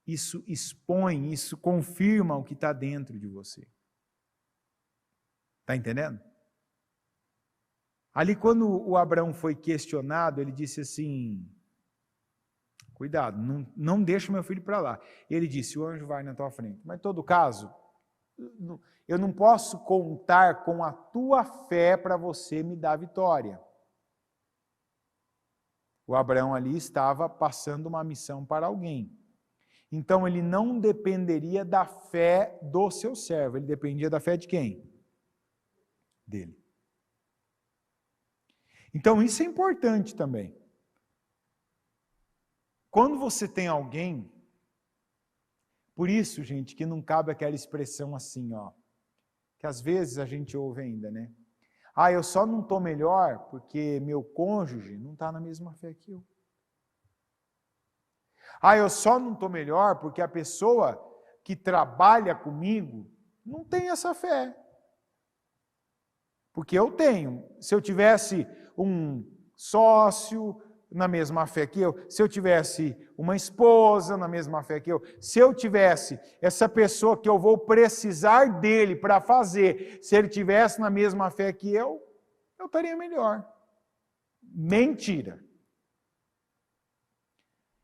isso expõe, isso confirma o que está dentro de você. Está entendendo? Ali quando o Abraão foi questionado, ele disse assim: cuidado, não deixa meu filho para lá. Ele disse: o anjo vai na tua frente. Mas em todo caso, eu não posso contar com a tua fé para você me dar vitória. O Abraão ali estava passando uma missão para alguém. Então ele não dependeria da fé do seu servo, ele dependia da fé de quem? Dele. Então isso é importante também. Quando você tem alguém, por isso, gente, que não cabe aquela expressão assim, ó, que às vezes a gente ouve ainda, né? Ah, eu só não estou melhor porque meu cônjuge não está na mesma fé que eu. Ah, eu só não estou melhor porque a pessoa que trabalha comigo não tem essa fé. Porque eu tenho. Se eu tivesse um sócio na mesma fé que eu, se eu tivesse uma esposa na mesma fé que eu, se eu tivesse essa pessoa que eu vou precisar dele para fazer, se ele tivesse na mesma fé que eu estaria melhor. Mentira.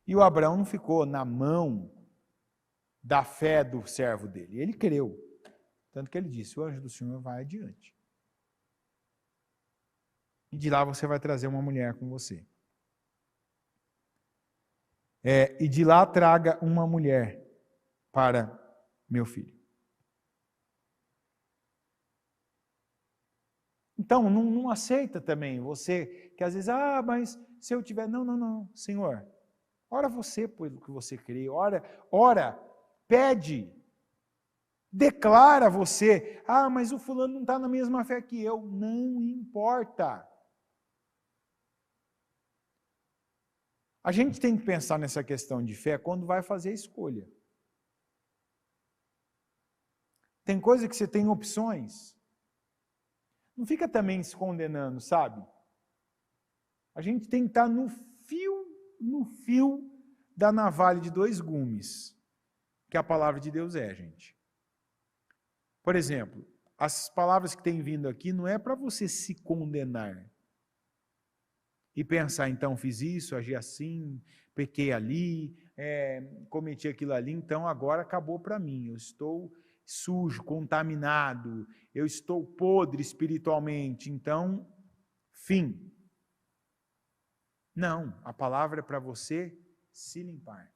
E o Abraão não ficou na mão da fé do servo dele, ele creu. Tanto que ele disse: o anjo do Senhor vai adiante. E de lá você vai trazer uma mulher com você. E de lá traga uma mulher para meu filho. Então, não aceita também você, que às vezes, mas se eu tiver... Não, Senhor, ora você pelo que você crê, ora, pede, declara você, mas o fulano não está na mesma fé que eu, não importa. A gente tem que pensar nessa questão de fé quando vai fazer a escolha. Tem coisa que você tem opções. Não fica também se condenando, sabe? A gente tem que estar no fio da navalha de dois gumes, que a palavra de Deus é, gente. Por exemplo, as palavras que têm vindo aqui não é para você se condenar. E pensar, então, fiz isso, agi assim, pequei ali, cometi aquilo ali, então agora acabou para mim. Eu estou sujo, contaminado, eu estou podre espiritualmente, então, fim. Não, a palavra é para você se limpar.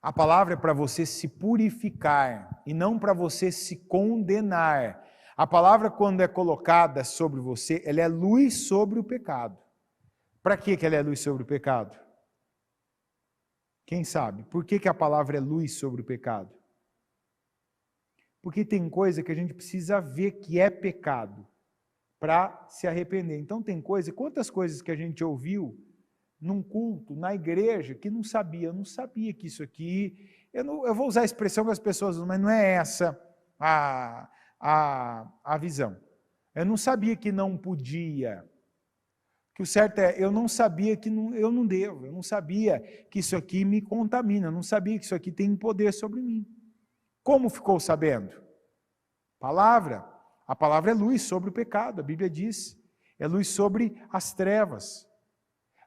A palavra é para você se purificar e não para você se condenar. A palavra, quando é colocada sobre você, ela é luz sobre o pecado. Para que ela é luz sobre o pecado? Quem sabe? Por que a palavra é luz sobre o pecado? Porque tem coisa que a gente precisa ver que é pecado para se arrepender. Então tem quantas coisas que a gente ouviu num culto, na igreja, que não sabia. Eu não sabia que isso aqui... Eu vou usar a expressão que as pessoas usam, mas não é essa a visão. Eu não sabia que não podia. Que o certo é, eu não sabia que eu não devo. Eu não sabia que isso aqui me contamina. Eu não sabia que isso aqui tem poder sobre mim. Como ficou sabendo? Palavra. A palavra é luz sobre o pecado, a Bíblia diz. É luz sobre as trevas.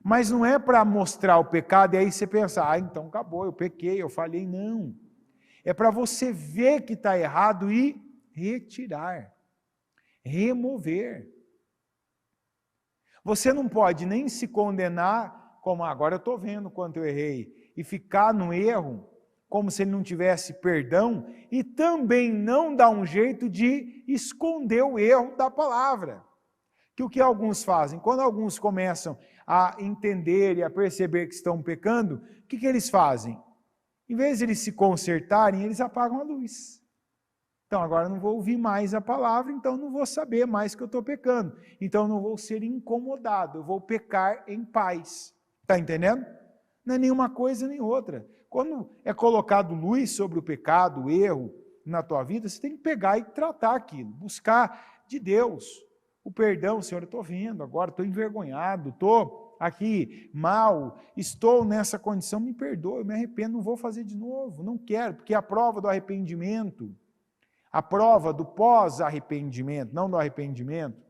Mas não é para mostrar o pecado e aí você pensar, então acabou, eu pequei, eu falhei. Não. É para você ver que está errado e retirar, remover. Você não pode nem se condenar como agora eu estou vendo quanto eu errei e ficar no erro como se ele não tivesse perdão e também não dar um jeito de esconder o erro da palavra. Que o que alguns fazem? Quando alguns começam a entender e a perceber que estão pecando, o que eles fazem? Em vez de eles se consertarem, eles apagam a luz. Então agora eu não vou ouvir mais a palavra, então não vou saber mais que eu estou pecando. Então eu não vou ser incomodado, eu vou pecar em paz. Está entendendo? Não é nenhuma coisa nem outra. Quando é colocado luz sobre o pecado, o erro na tua vida, você tem que pegar e tratar aquilo, buscar de Deus o perdão. Senhor, eu estou vendo agora, estou envergonhado, estou aqui mal, estou nessa condição, me perdoe, eu me arrependo, não vou fazer de novo, não quero, porque a prova do arrependimento, a prova do pós-arrependimento, não do arrependimento,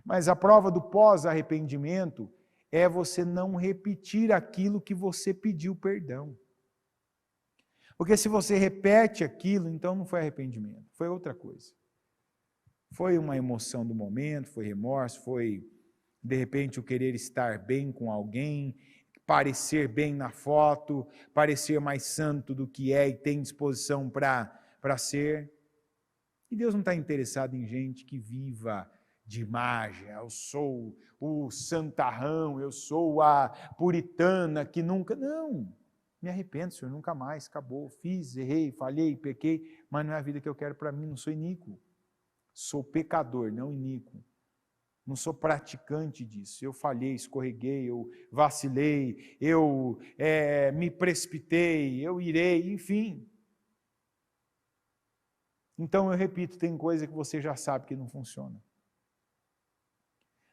mas a prova do pós-arrependimento é você não repetir aquilo que você pediu perdão. Porque se você repete aquilo, então não foi arrependimento, foi outra coisa. Foi uma emoção do momento, foi remorso, foi de repente o querer estar bem com alguém, parecer bem na foto, parecer mais santo do que é e tem disposição para ser. E Deus não está interessado em gente que viva de imagem. Eu sou o santarrão, eu sou a puritana que nunca... Não, me arrependo, Senhor, nunca mais, acabou. Fiz, errei, falhei, pequei, mas não é a vida que eu quero para mim, não sou iníquo. Sou pecador, não iníquo. Não sou praticante disso. Eu falhei, escorreguei, eu vacilei, eu me precipitei, eu irei, enfim. Então eu repito, tem coisa que você já sabe que não funciona.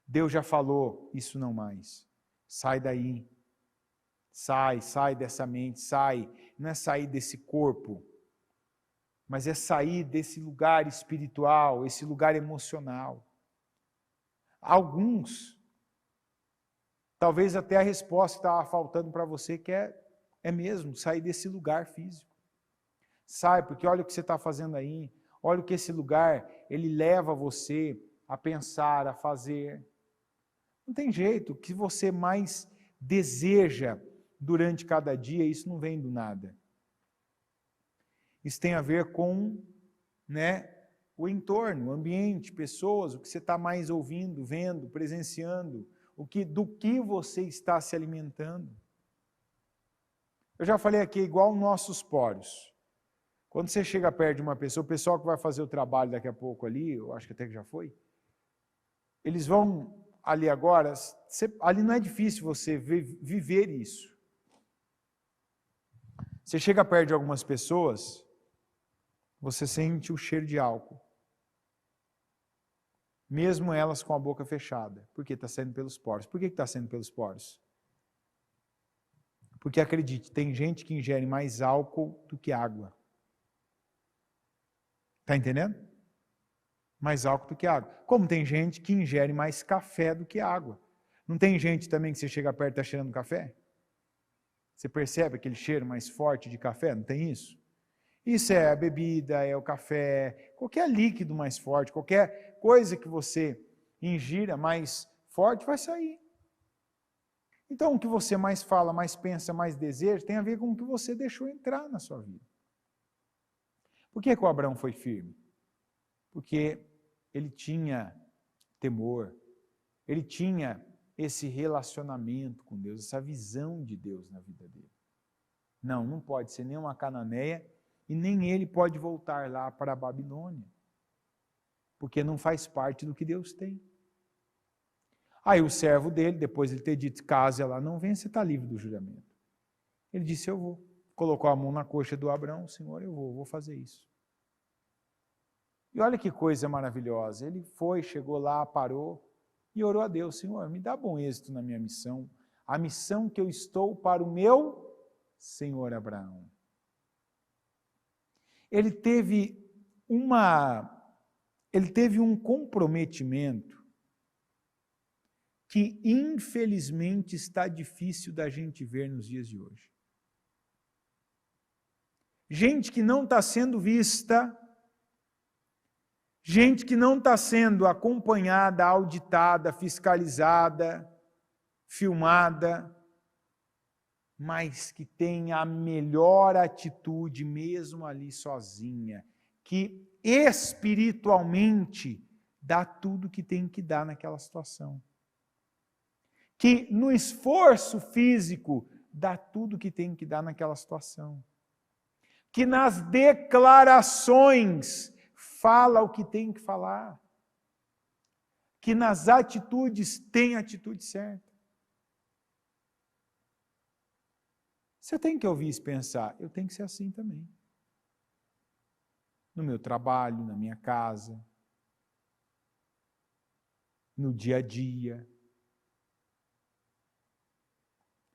Deus já falou, isso não mais. Sai daí. Sai dessa mente, sai. Não é sair desse corpo, mas é sair desse lugar espiritual, esse lugar emocional. Alguns, talvez até a resposta que estava faltando para você, que é mesmo sair desse lugar físico. Sai, porque olha o que você está fazendo aí, olha o que esse lugar, ele leva você a pensar, a fazer. Não tem jeito, o que você mais deseja durante cada dia, isso não vem do nada. Isso tem a ver com, o entorno, o ambiente, pessoas, o que você está mais ouvindo, vendo, presenciando, do que você está se alimentando. Eu já falei aqui, igual nossos poros. Quando você chega perto de uma pessoa, o pessoal que vai fazer o trabalho daqui a pouco ali, eu acho que até que já foi, eles vão ali agora, ali não é difícil você viver isso. Você chega perto de algumas pessoas, você sente o cheiro de álcool. Mesmo elas com a boca fechada. Porque está saindo pelos poros. Por que está saindo pelos poros? Porque acredite, tem gente que ingere mais álcool do que água. Está entendendo? Mais álcool do que água. Como tem gente que ingere mais café do que água. Não tem gente também que você chega perto e está cheirando café? Você percebe aquele cheiro mais forte de café? Não tem isso? Isso é a bebida, é o café, qualquer líquido mais forte, qualquer coisa que você ingira mais forte vai sair. Então, o que você mais fala, mais pensa, mais deseja, tem a ver com o que você deixou entrar na sua vida. Por que o Abraão foi firme? Porque ele tinha temor, ele tinha esse relacionamento com Deus, essa visão de Deus na vida dele. Não pode ser nem uma cananeia e nem ele pode voltar lá para a Babilônia, porque não faz parte do que Deus tem. Aí o servo dele, depois de ele ter dito, caso ela não venha, você está livre do juramento. Ele disse, eu vou. Colocou a mão na coxa do Abraão, Senhor, eu vou fazer isso. E olha que coisa maravilhosa, ele foi, chegou lá, parou e orou a Deus, Senhor, me dá bom êxito na minha missão, a missão que eu estou para o meu Senhor Abraão. ele teve um comprometimento que, infelizmente, está difícil da gente ver nos dias de hoje. Gente que não está sendo vista, gente que não está sendo acompanhada, auditada, fiscalizada, filmada, mas que tem a melhor atitude mesmo ali sozinha, que espiritualmente dá tudo que tem que dar naquela situação. Que no esforço físico dá tudo que tem que dar naquela situação. Que nas declarações fala o que tem que falar. Que nas atitudes tem a atitude certa. Você tem que ouvir isso e pensar, eu tenho que ser assim também. No meu trabalho, na minha casa, no dia a dia.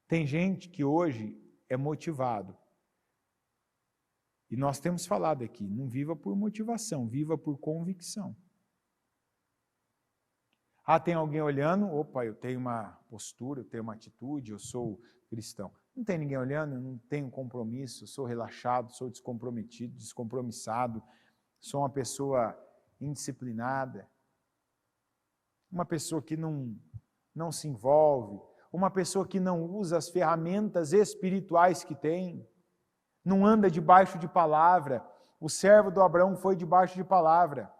Tem gente que hoje é motivado. E nós temos falado aqui, não viva por motivação, viva por convicção. Ah, tem alguém olhando, opa, eu tenho uma postura, eu tenho uma atitude, eu sou cristão. Não tem ninguém olhando, eu não tenho compromisso, sou relaxado, sou descomprometido, descompromissado, sou uma pessoa indisciplinada, uma pessoa que não se envolve, uma pessoa que não usa as ferramentas espirituais que tem, não anda debaixo de palavra. O servo do Abraão foi debaixo de palavra.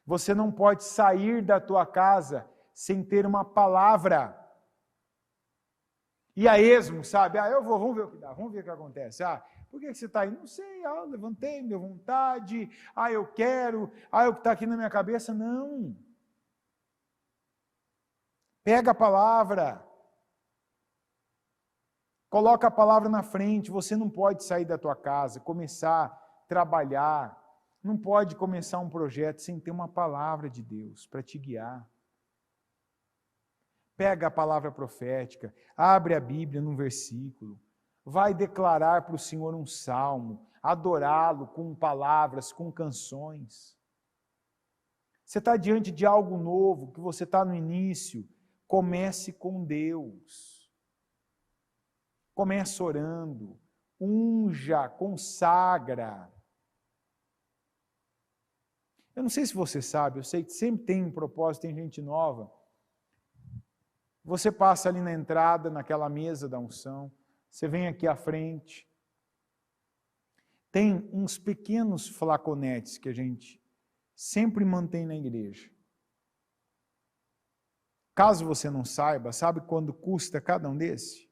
Você não pode sair da tua casa sem ter uma palavra. E a esmo, sabe? Vamos ver o que dá, vamos ver o que acontece. Por que você está aí? Não sei, eu levantei, minha vontade, eu quero, o que está aqui na minha cabeça. Não. Pega a palavra. Coloca a palavra na frente. Você não pode sair da tua casa, começar a trabalhar. Não pode começar um projeto sem ter uma palavra de Deus para te guiar. Pega a palavra profética, abre a Bíblia num versículo, vai declarar para o Senhor um salmo, adorá-lo com palavras, com canções. Você está diante de algo novo, que você está no início, comece com Deus. Comece orando, unja, consagra. Eu não sei se você sabe, eu sei que sempre tem um propósito, tem gente nova. Você passa ali na entrada, naquela mesa da unção, você vem aqui à frente. Tem uns pequenos flaconetes que a gente sempre mantém na igreja. Caso você não saiba, sabe quando custa cada um desse?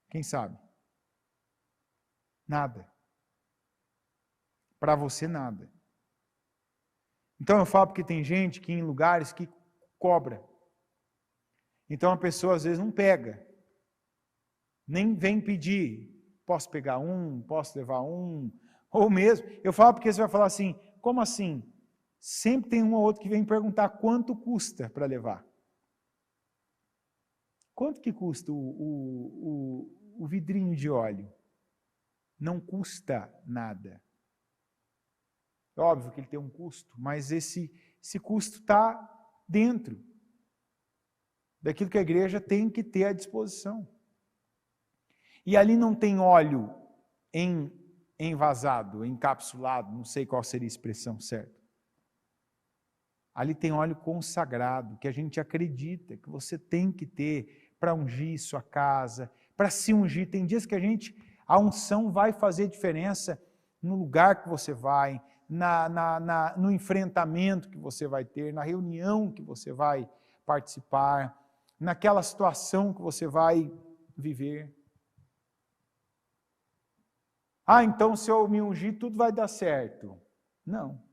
Quem sabe? Nada. Para você, nada. Então eu falo porque tem gente que em lugares que cobra. Então a pessoa às vezes não pega. Nem vem pedir. Posso pegar um? Posso levar um? Ou mesmo, eu falo porque você vai falar assim, como assim? Sempre tem um ou outro que vem perguntar quanto custa para levar. Quanto que custa o vidrinho de óleo? Não custa nada. É óbvio que ele tem um custo, mas esse custo está dentro daquilo que a igreja tem que ter à disposição. E ali não tem óleo envasado, encapsulado, não sei qual seria a expressão certa. Ali tem óleo consagrado, que a gente acredita que você tem que ter para ungir sua casa, para se ungir. Tem dias que a unção vai fazer diferença no lugar que você vai, no enfrentamento que você vai ter, na reunião que você vai participar, naquela situação que você vai viver. Então se eu me ungir, tudo vai dar certo. Não.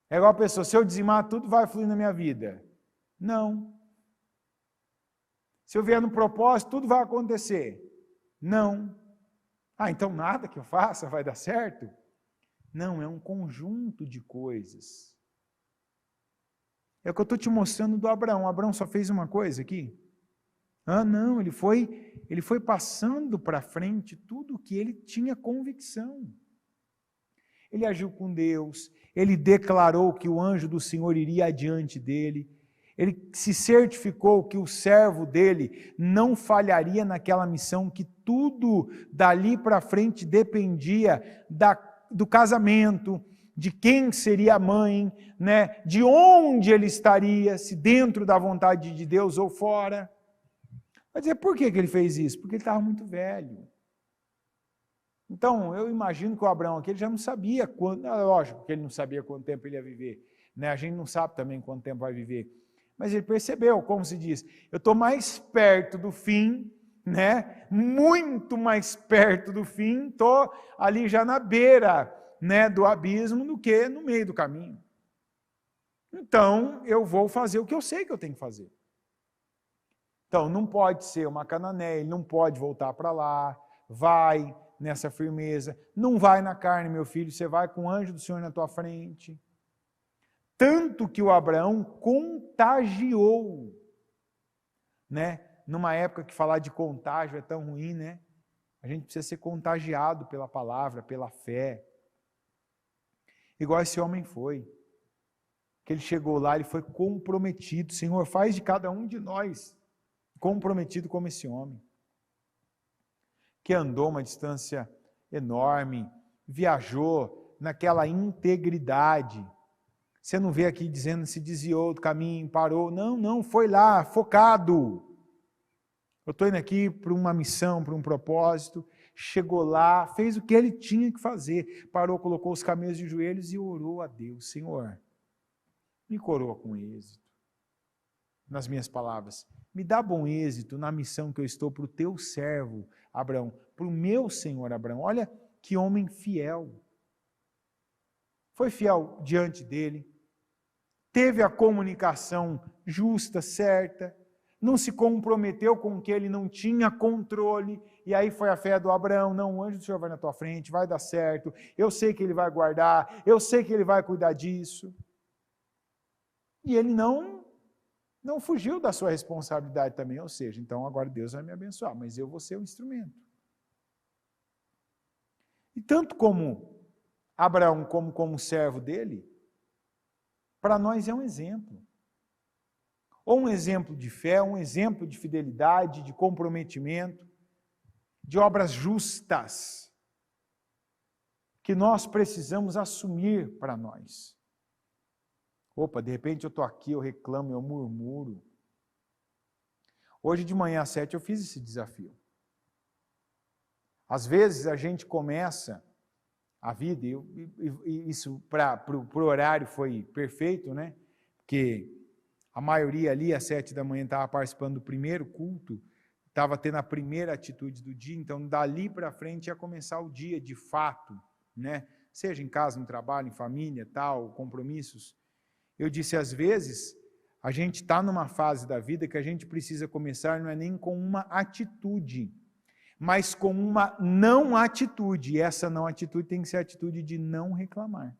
É igual a pessoa, se eu dizimar, tudo vai fluir na minha vida. Não. Se eu vier no propósito, tudo vai acontecer. Não. Então nada que eu faça vai dar certo? Não, é um conjunto de coisas. É o que eu estou te mostrando do Abraão. O Abraão só fez uma coisa aqui. Ah, não, ele foi passando para frente tudo o que ele tinha convicção. Ele agiu com Deus, ele declarou que o anjo do Senhor iria adiante dele, ele se certificou que o servo dele não falharia naquela missão, que tudo dali para frente dependia do casamento, de quem seria a mãe, né? De onde ele estaria, se dentro da vontade de Deus ou fora. Vai dizer, por que ele fez isso? Porque ele estava muito velho. Então, eu imagino que o Abraão aqui ele já não sabia quando, lógico que ele não sabia quanto tempo ele ia viver, né? A gente não sabe também quanto tempo vai viver, mas ele percebeu, como se diz, eu estou mais perto do fim, né? Muito mais perto do fim, estou ali já na beira, né, do abismo do que no meio do caminho. Então, eu vou fazer o que eu sei que eu tenho que fazer. Então, não pode ser uma cananeia, ele não pode voltar para lá, vai nessa firmeza, não vai na carne, meu filho, você vai com o anjo do Senhor na tua frente. Tanto que o Abraão contagiou, né? Numa época que falar de contágio é tão ruim, né? A gente precisa ser contagiado pela palavra, pela fé. Igual esse homem foi. Que ele chegou lá, ele foi comprometido. Senhor, faz de cada um de nós comprometido como esse homem, que andou uma distância enorme, viajou naquela integridade. Você não vê aqui dizendo se desviou do caminho, parou. Não, foi lá, focado. Eu estou indo aqui para uma missão, para um propósito. Chegou lá, fez o que ele tinha que fazer. Parou, colocou os camelos de joelhos e orou a Deus. Senhor, me coroa com êxito. Nas minhas palavras, me dá bom êxito na missão que eu estou para o teu servo, Abraão, para o meu senhor Abraão. Olha que homem fiel. Foi fiel diante dele, teve a comunicação justa, certa, não se comprometeu com o que ele não tinha controle, e aí foi a fé do Abraão, não, o anjo do Senhor vai na tua frente, vai dar certo, eu sei que ele vai guardar, eu sei que ele vai cuidar disso. E ele não fugiu da sua responsabilidade também, ou seja, então agora Deus vai me abençoar, mas eu vou ser o instrumento. E tanto como Abraão, como servo dele, para nós é um exemplo. Ou um exemplo de fé, um exemplo de fidelidade, de comprometimento, de obras justas, que nós precisamos assumir para nós. Opa, de repente eu estou aqui, eu reclamo, eu murmuro. Hoje de manhã às 7 eu fiz esse desafio. Às vezes a gente começa a vida, e isso para o horário foi perfeito, né? Porque a maioria ali às 7 da manhã estava participando do primeiro culto, estava tendo a primeira atitude do dia, então dali para frente ia começar o dia de fato, né? Seja em casa, no trabalho, em família, tal, compromissos. Eu disse, às vezes, a gente está numa fase da vida que a gente precisa começar, não é nem com uma atitude, mas com uma não atitude. E essa não atitude tem que ser a atitude de não reclamar.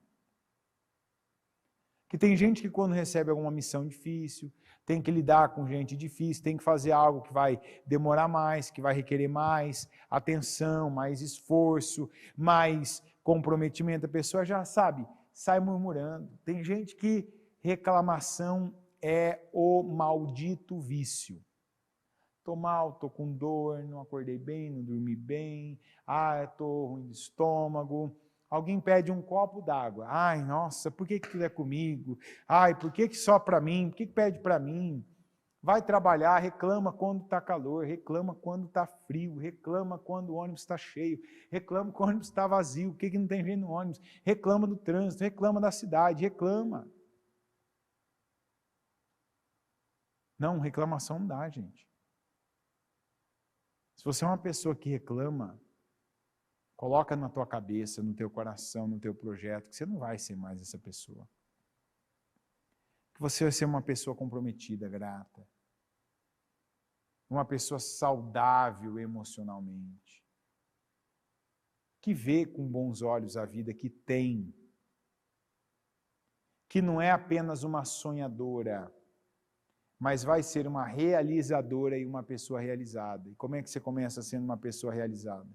Que tem gente que quando recebe alguma missão difícil, tem que lidar com gente difícil, tem que fazer algo que vai demorar mais, que vai requerer mais atenção, mais esforço, mais comprometimento. A pessoa já sabe, sai murmurando. Tem gente que reclamação é o maldito vício. Estou mal, estou com dor, não acordei bem, não dormi bem, estou ruim de estômago. Alguém pede um copo d'água. Ai, nossa, por que tudo é comigo? Ai, por que só para mim? Por que pede para mim? Vai trabalhar, reclama quando está calor, reclama quando está frio, reclama quando o ônibus está cheio, reclama quando o ônibus está vazio, por que não tem gente no ônibus? Reclama do trânsito, reclama da cidade, reclama. Não, reclamação não dá, gente. Se você é uma pessoa que reclama, coloca na tua cabeça, no teu coração, no teu projeto, que você não vai ser mais essa pessoa. Que você vai ser uma pessoa comprometida, grata. Uma pessoa saudável emocionalmente. Que vê com bons olhos a vida que tem. Que não é apenas uma sonhadora, mas vai ser uma realizadora e uma pessoa realizada. E como é que você começa sendo uma pessoa realizada?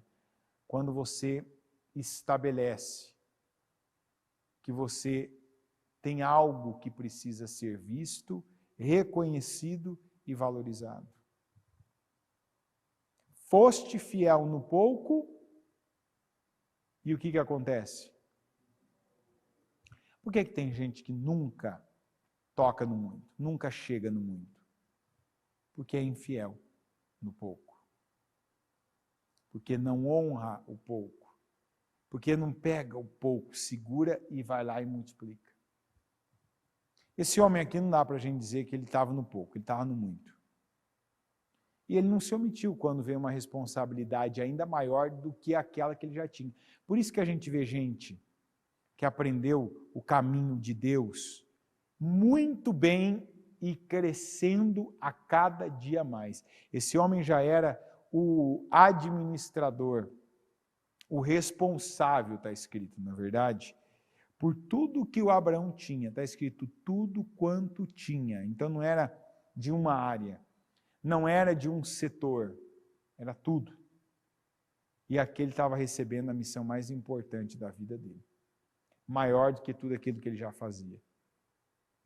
Quando você estabelece que você tem algo que precisa ser visto, reconhecido e valorizado. Foste fiel no pouco, e o que acontece? Por que tem gente que nunca toca no muito, nunca chega no muito? Porque é infiel no pouco. Porque não honra o pouco. Porque não pega o pouco, segura e vai lá e multiplica. Esse homem aqui não dá para a gente dizer que ele estava no pouco, ele estava no muito. E ele não se omitiu quando veio uma responsabilidade ainda maior do que aquela que ele já tinha. Por isso que a gente vê gente que aprendeu o caminho de Deus muito bem e crescendo a cada dia mais. Esse homem já era o administrador, o responsável, está escrito, na verdade, por tudo que o Abraão tinha. Está escrito tudo quanto tinha. Então não era de uma área, não era de um setor, era tudo. E aqui ele estava recebendo a missão mais importante da vida dele, maior do que tudo aquilo que ele já fazia.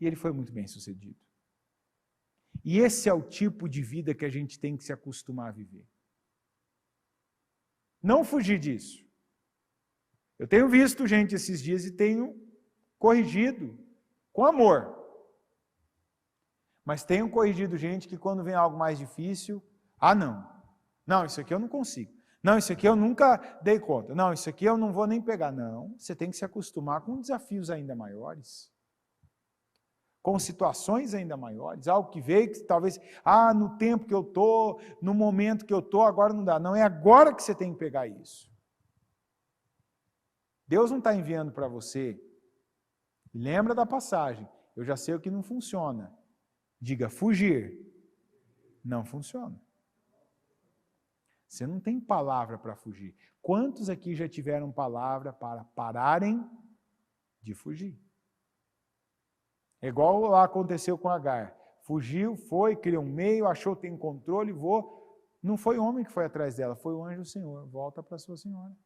E ele foi muito bem sucedido. E esse é o tipo de vida que a gente tem que se acostumar a viver. Não fugir disso. Eu tenho visto gente esses dias e tenho corrigido com amor. Mas tenho corrigido gente que quando vem algo mais difícil, não, isso aqui eu não consigo. Não, isso aqui eu nunca dei conta. Não, isso aqui eu não vou nem pegar. Não, você tem que se acostumar com desafios ainda maiores. Com situações ainda maiores, algo que veio que talvez, no tempo que eu estou, no momento que eu estou, agora não dá. Não, é agora que você tem que pegar isso. Deus não está enviando para você. Lembra da passagem, eu já sei o que não funciona. Diga, fugir. Não funciona. Você não tem palavra para fugir. Quantos aqui já tiveram palavra para pararem de fugir? É igual lá aconteceu com Agar. Fugiu, foi, criou um meio, achou que tem controle, voou. Não foi o homem que foi atrás dela, foi o anjo do Senhor. Volta para sua senhora.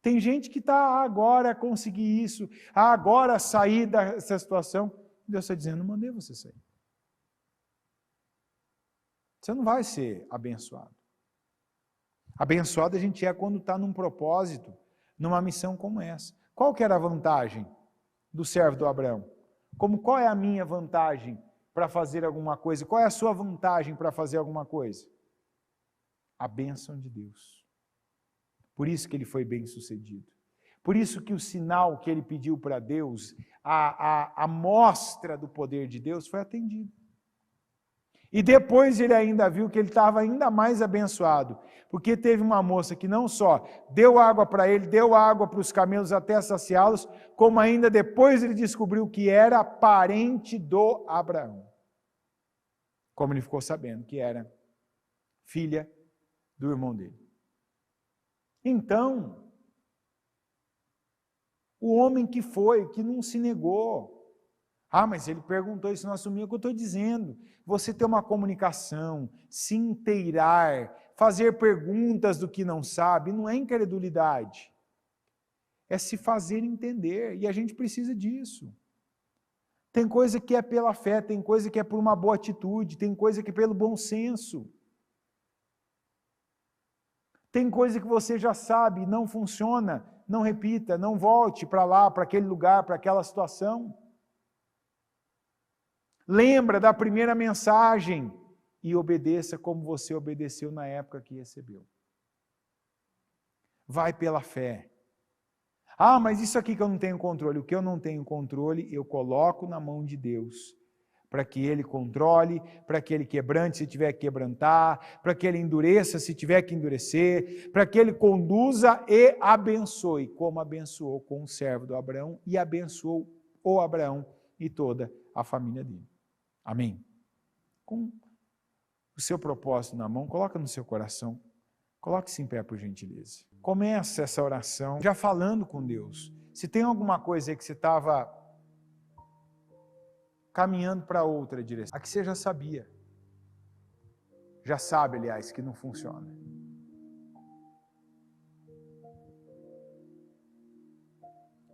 Tem gente que está agora a conseguir isso, agora a sair dessa situação. Deus está dizendo, não mandei você sair. Você não vai ser abençoado. Abençoado a gente é quando está num propósito, numa missão como essa. Qual que era a vantagem do servo do Abraão? Qual é a minha vantagem para fazer alguma coisa? Qual é a sua vantagem para fazer alguma coisa? A bênção de Deus. Por isso que ele foi bem sucedido. Por isso que o sinal que ele pediu para Deus, a mostra do poder de Deus, foi atendido. E depois ele ainda viu que ele estava ainda mais abençoado, porque teve uma moça que não só deu água para ele, deu água para os camelos até saciá-los, como ainda depois ele descobriu que era parente do Abraão. Como ele ficou sabendo que era filha do irmão dele. Então, o homem que foi, que não se negou. Mas ele perguntou isso, não assumiu o que eu estou dizendo. Você ter uma comunicação, se inteirar, fazer perguntas do que não sabe, não é incredulidade. É se fazer entender, e a gente precisa disso. Tem coisa que é pela fé, tem coisa que é por uma boa atitude, tem coisa que é pelo bom senso. Tem coisa que você já sabe, não funciona, não repita, não volte para lá, para aquele lugar, para aquela situação. Lembra da primeira mensagem e obedeça como você obedeceu na época que recebeu. Vai pela fé. Mas isso aqui que eu não tenho controle. O que eu não tenho controle, eu coloco na mão de Deus. Para que Ele controle, para que Ele quebrante se tiver que quebrantar, para que Ele endureça se tiver que endurecer, para que Ele conduza e abençoe, como abençoou com o servo do Abraão e abençoou o Abraão e toda a família dele. Amém? Com o seu propósito na mão, coloca no seu coração, coloque-se em pé por gentileza. Começa essa oração já falando com Deus. Se tem alguma coisa aí que você estava caminhando para outra direção. A que você já sabia. Já sabe, aliás, que não funciona.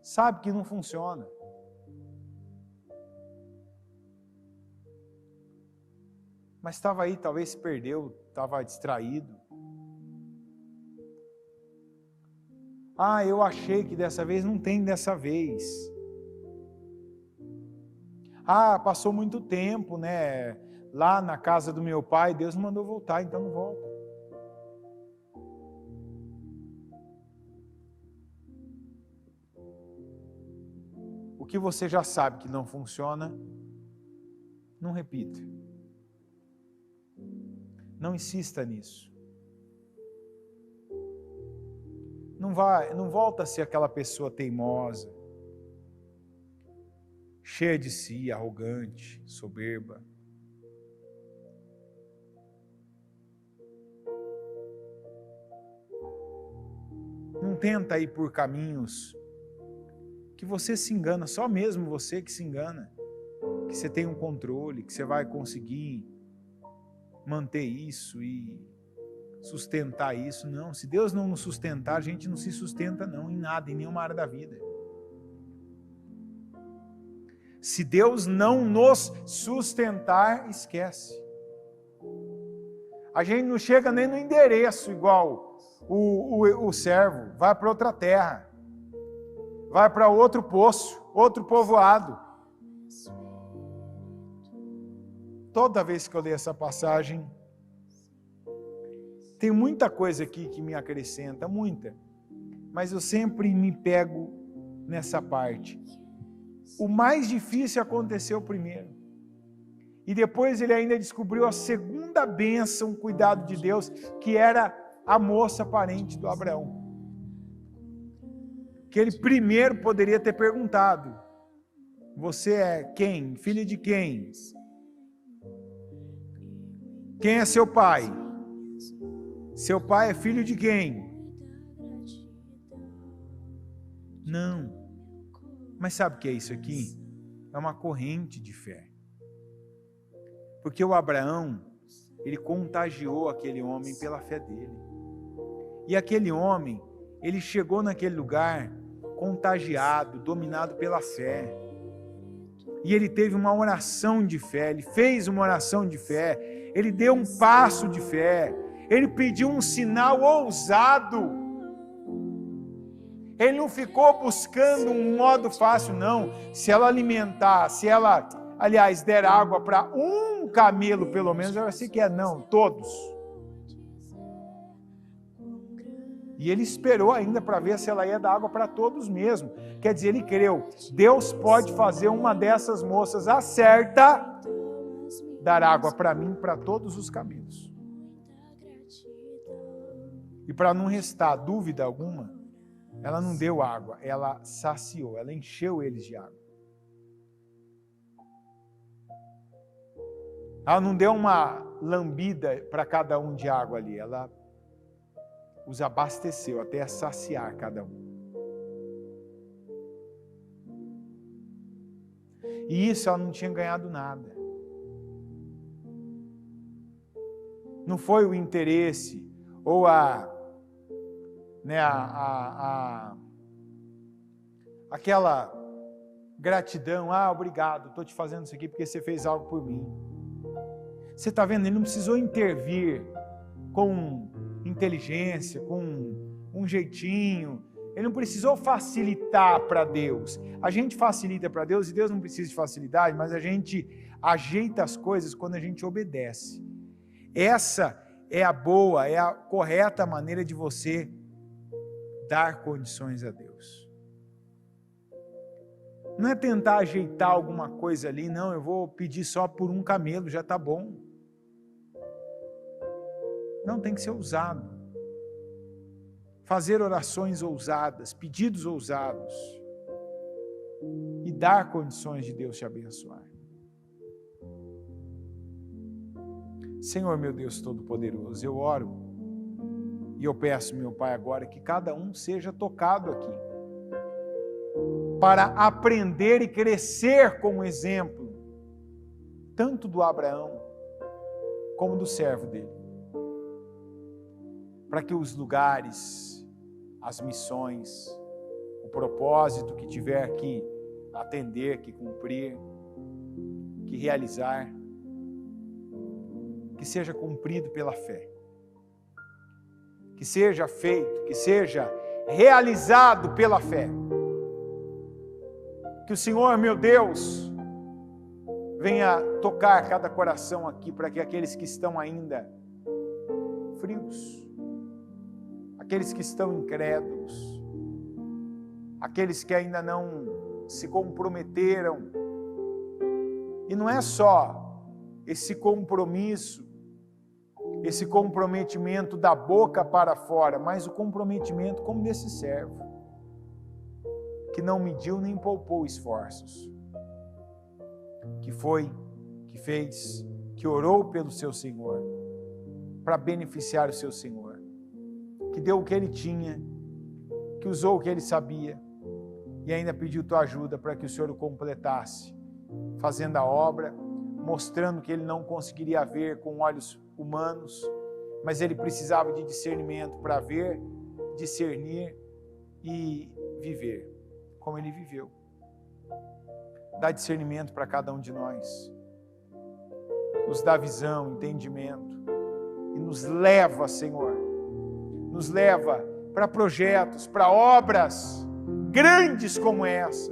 Sabe que não funciona. Mas estava aí, talvez se perdeu, estava distraído. Ah, eu achei que dessa vez, não tem dessa vez. Ah, passou muito tempo, né? Lá na casa do meu pai, Deus não mandou voltar, então não volta. O que você já sabe que não funciona, não repita. Não insista nisso. Não volta a ser aquela pessoa teimosa, cheia de si, arrogante, soberba. Não tenta ir por caminhos que você se engana, só mesmo você que se engana, que você tem um controle, que você vai conseguir manter isso e sustentar isso. Não, se Deus não nos sustentar, a gente não se sustenta não, em nada, em nenhuma área da vida. Se Deus não nos sustentar, esquece. A gente não chega nem no endereço igual o servo, vai para outra terra, vai para outro poço, outro povoado. Toda vez que eu leio essa passagem, tem muita coisa aqui que me acrescenta, muita, mas eu sempre me pego nessa parte. O mais difícil aconteceu primeiro, e depois ele ainda descobriu a segunda bênção, cuidado de Deus, que era a moça parente do Abraão, que ele primeiro poderia ter perguntado: você é quem? Filho de quem? Quem é seu pai? Seu pai é filho de quem? Não. Mas sabe o que é isso aqui? É uma corrente de fé. Porque o Abraão, ele contagiou aquele homem pela fé dele. E aquele homem, ele chegou naquele lugar contagiado, dominado pela fé. E ele teve uma oração de fé, ele fez uma oração de fé, ele deu um passo de fé, ele pediu um sinal ousado. Ele não ficou buscando um modo fácil, não. Se ela alimentar, aliás, der água para um camelo, pelo menos, ela se quer, não, todos. E ele esperou ainda para ver se ela ia dar água para todos mesmo. Quer dizer, ele creu. Deus pode fazer uma dessas moças acerta, dar água para mim, para todos os camelos. E para não restar dúvida alguma, ela não deu água, ela saciou, ela encheu eles de água. Ela não deu uma lambida para cada um de água ali, ela os abasteceu até saciar cada um. E isso ela não tinha ganhado nada. Não foi o interesse ou aquela gratidão, obrigado, estou te fazendo isso aqui porque você fez algo por mim. Você está vendo, ele não precisou intervir com inteligência, com um jeitinho, ele não precisou facilitar para Deus. A gente facilita para Deus e Deus não precisa de facilidade, mas a gente ajeita as coisas quando a gente obedece. Essa é a boa, é a correta maneira de você dar condições a Deus. Não é tentar ajeitar alguma coisa ali, não, eu vou pedir só por um camelo, já está bom. Não, tem que ser ousado. Fazer orações ousadas, pedidos ousados e dar condições de Deus te abençoar. Senhor, meu Deus Todo-Poderoso, eu oro e eu peço, meu Pai, agora que cada um seja tocado aqui para aprender e crescer como exemplo tanto do Abraão como do servo dele, para que os lugares, as missões, o propósito que tiver que atender, que cumprir, que realizar, que seja cumprido pela fé, que seja feito, que seja realizado pela fé. Que o Senhor, meu Deus, venha tocar cada coração aqui, para que aqueles que estão ainda frios, aqueles que estão incrédulos, aqueles que ainda não se comprometeram, e não é só esse compromisso, esse comprometimento da boca para fora, mas o comprometimento como desse servo, que não mediu nem poupou esforços, que foi, que fez, que orou pelo seu Senhor, para beneficiar o seu Senhor, que deu o que ele tinha, que usou o que ele sabia, e ainda pediu tua ajuda para que o Senhor o completasse, fazendo a obra, mostrando que ele não conseguiria ver com olhos humanos, mas ele precisava de discernimento para ver, discernir e viver como ele viveu. Dá discernimento para cada um de nós, nos dá visão, entendimento, e nos leva, Senhor, nos leva para projetos, para obras grandes como essa,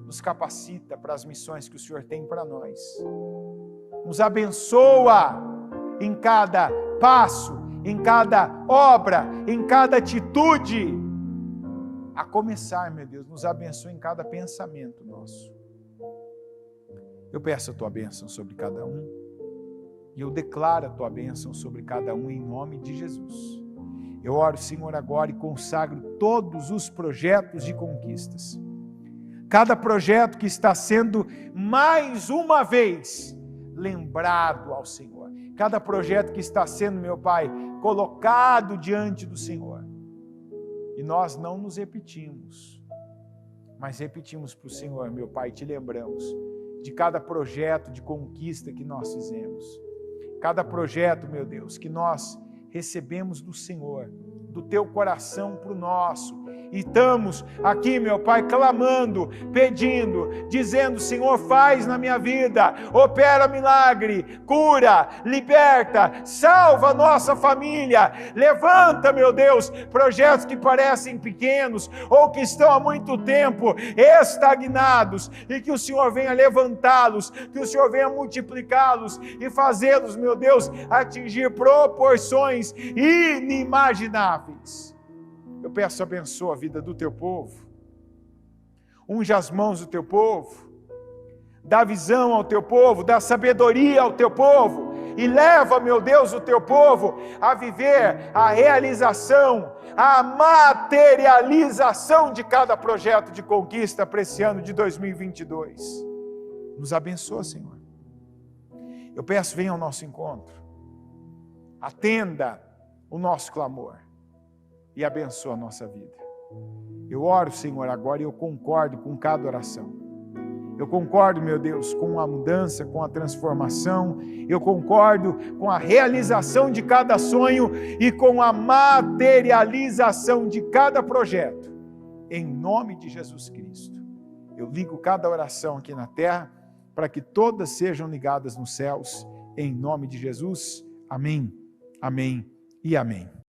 nos capacita para as missões que o Senhor tem para nós, nos abençoa em cada passo, em cada obra, em cada atitude, a começar, meu Deus, nos abençoa em cada pensamento nosso. Eu peço a tua bênção sobre cada um, e eu declaro a tua bênção sobre cada um em nome de Jesus. Eu oro, Senhor, agora e consagro todos os projetos de conquistas. Cada projeto que está sendo mais uma vez lembrado ao Senhor. Cada projeto que está sendo, meu Pai, colocado diante do Senhor. E nós não nos repetimos, mas repetimos para o Senhor, meu Pai, te lembramos de cada projeto de conquista que nós fizemos. Cada projeto, meu Deus, que nós recebemos do Senhor, do teu coração para o nosso. E estamos aqui, meu Pai, clamando, pedindo, dizendo: Senhor, faz na minha vida, opera milagre, cura, liberta, salva a nossa família, levanta, meu Deus, projetos que parecem pequenos ou que estão há muito tempo estagnados, e que o Senhor venha levantá-los, que o Senhor venha multiplicá-los e fazê-los, meu Deus, atingir proporções inimagináveis. Eu peço, abençoa a vida do teu povo, unge as mãos do teu povo, dá visão ao teu povo, dá sabedoria ao teu povo, e leva, meu Deus, o teu povo a viver a realização, a materialização de cada projeto de conquista para esse ano de 2022. Nos abençoa, Senhor. Eu peço, venha ao nosso encontro, atenda o nosso clamor e abençoa a nossa vida. Eu oro, Senhor, agora, e eu concordo com cada oração. Eu concordo, meu Deus, com a mudança, com a transformação. Eu concordo com a realização de cada sonho e com a materialização de cada projeto. Em nome de Jesus Cristo. Eu ligo cada oração aqui na terra para que todas sejam ligadas nos céus. Em nome de Jesus. Amém, amém e amém.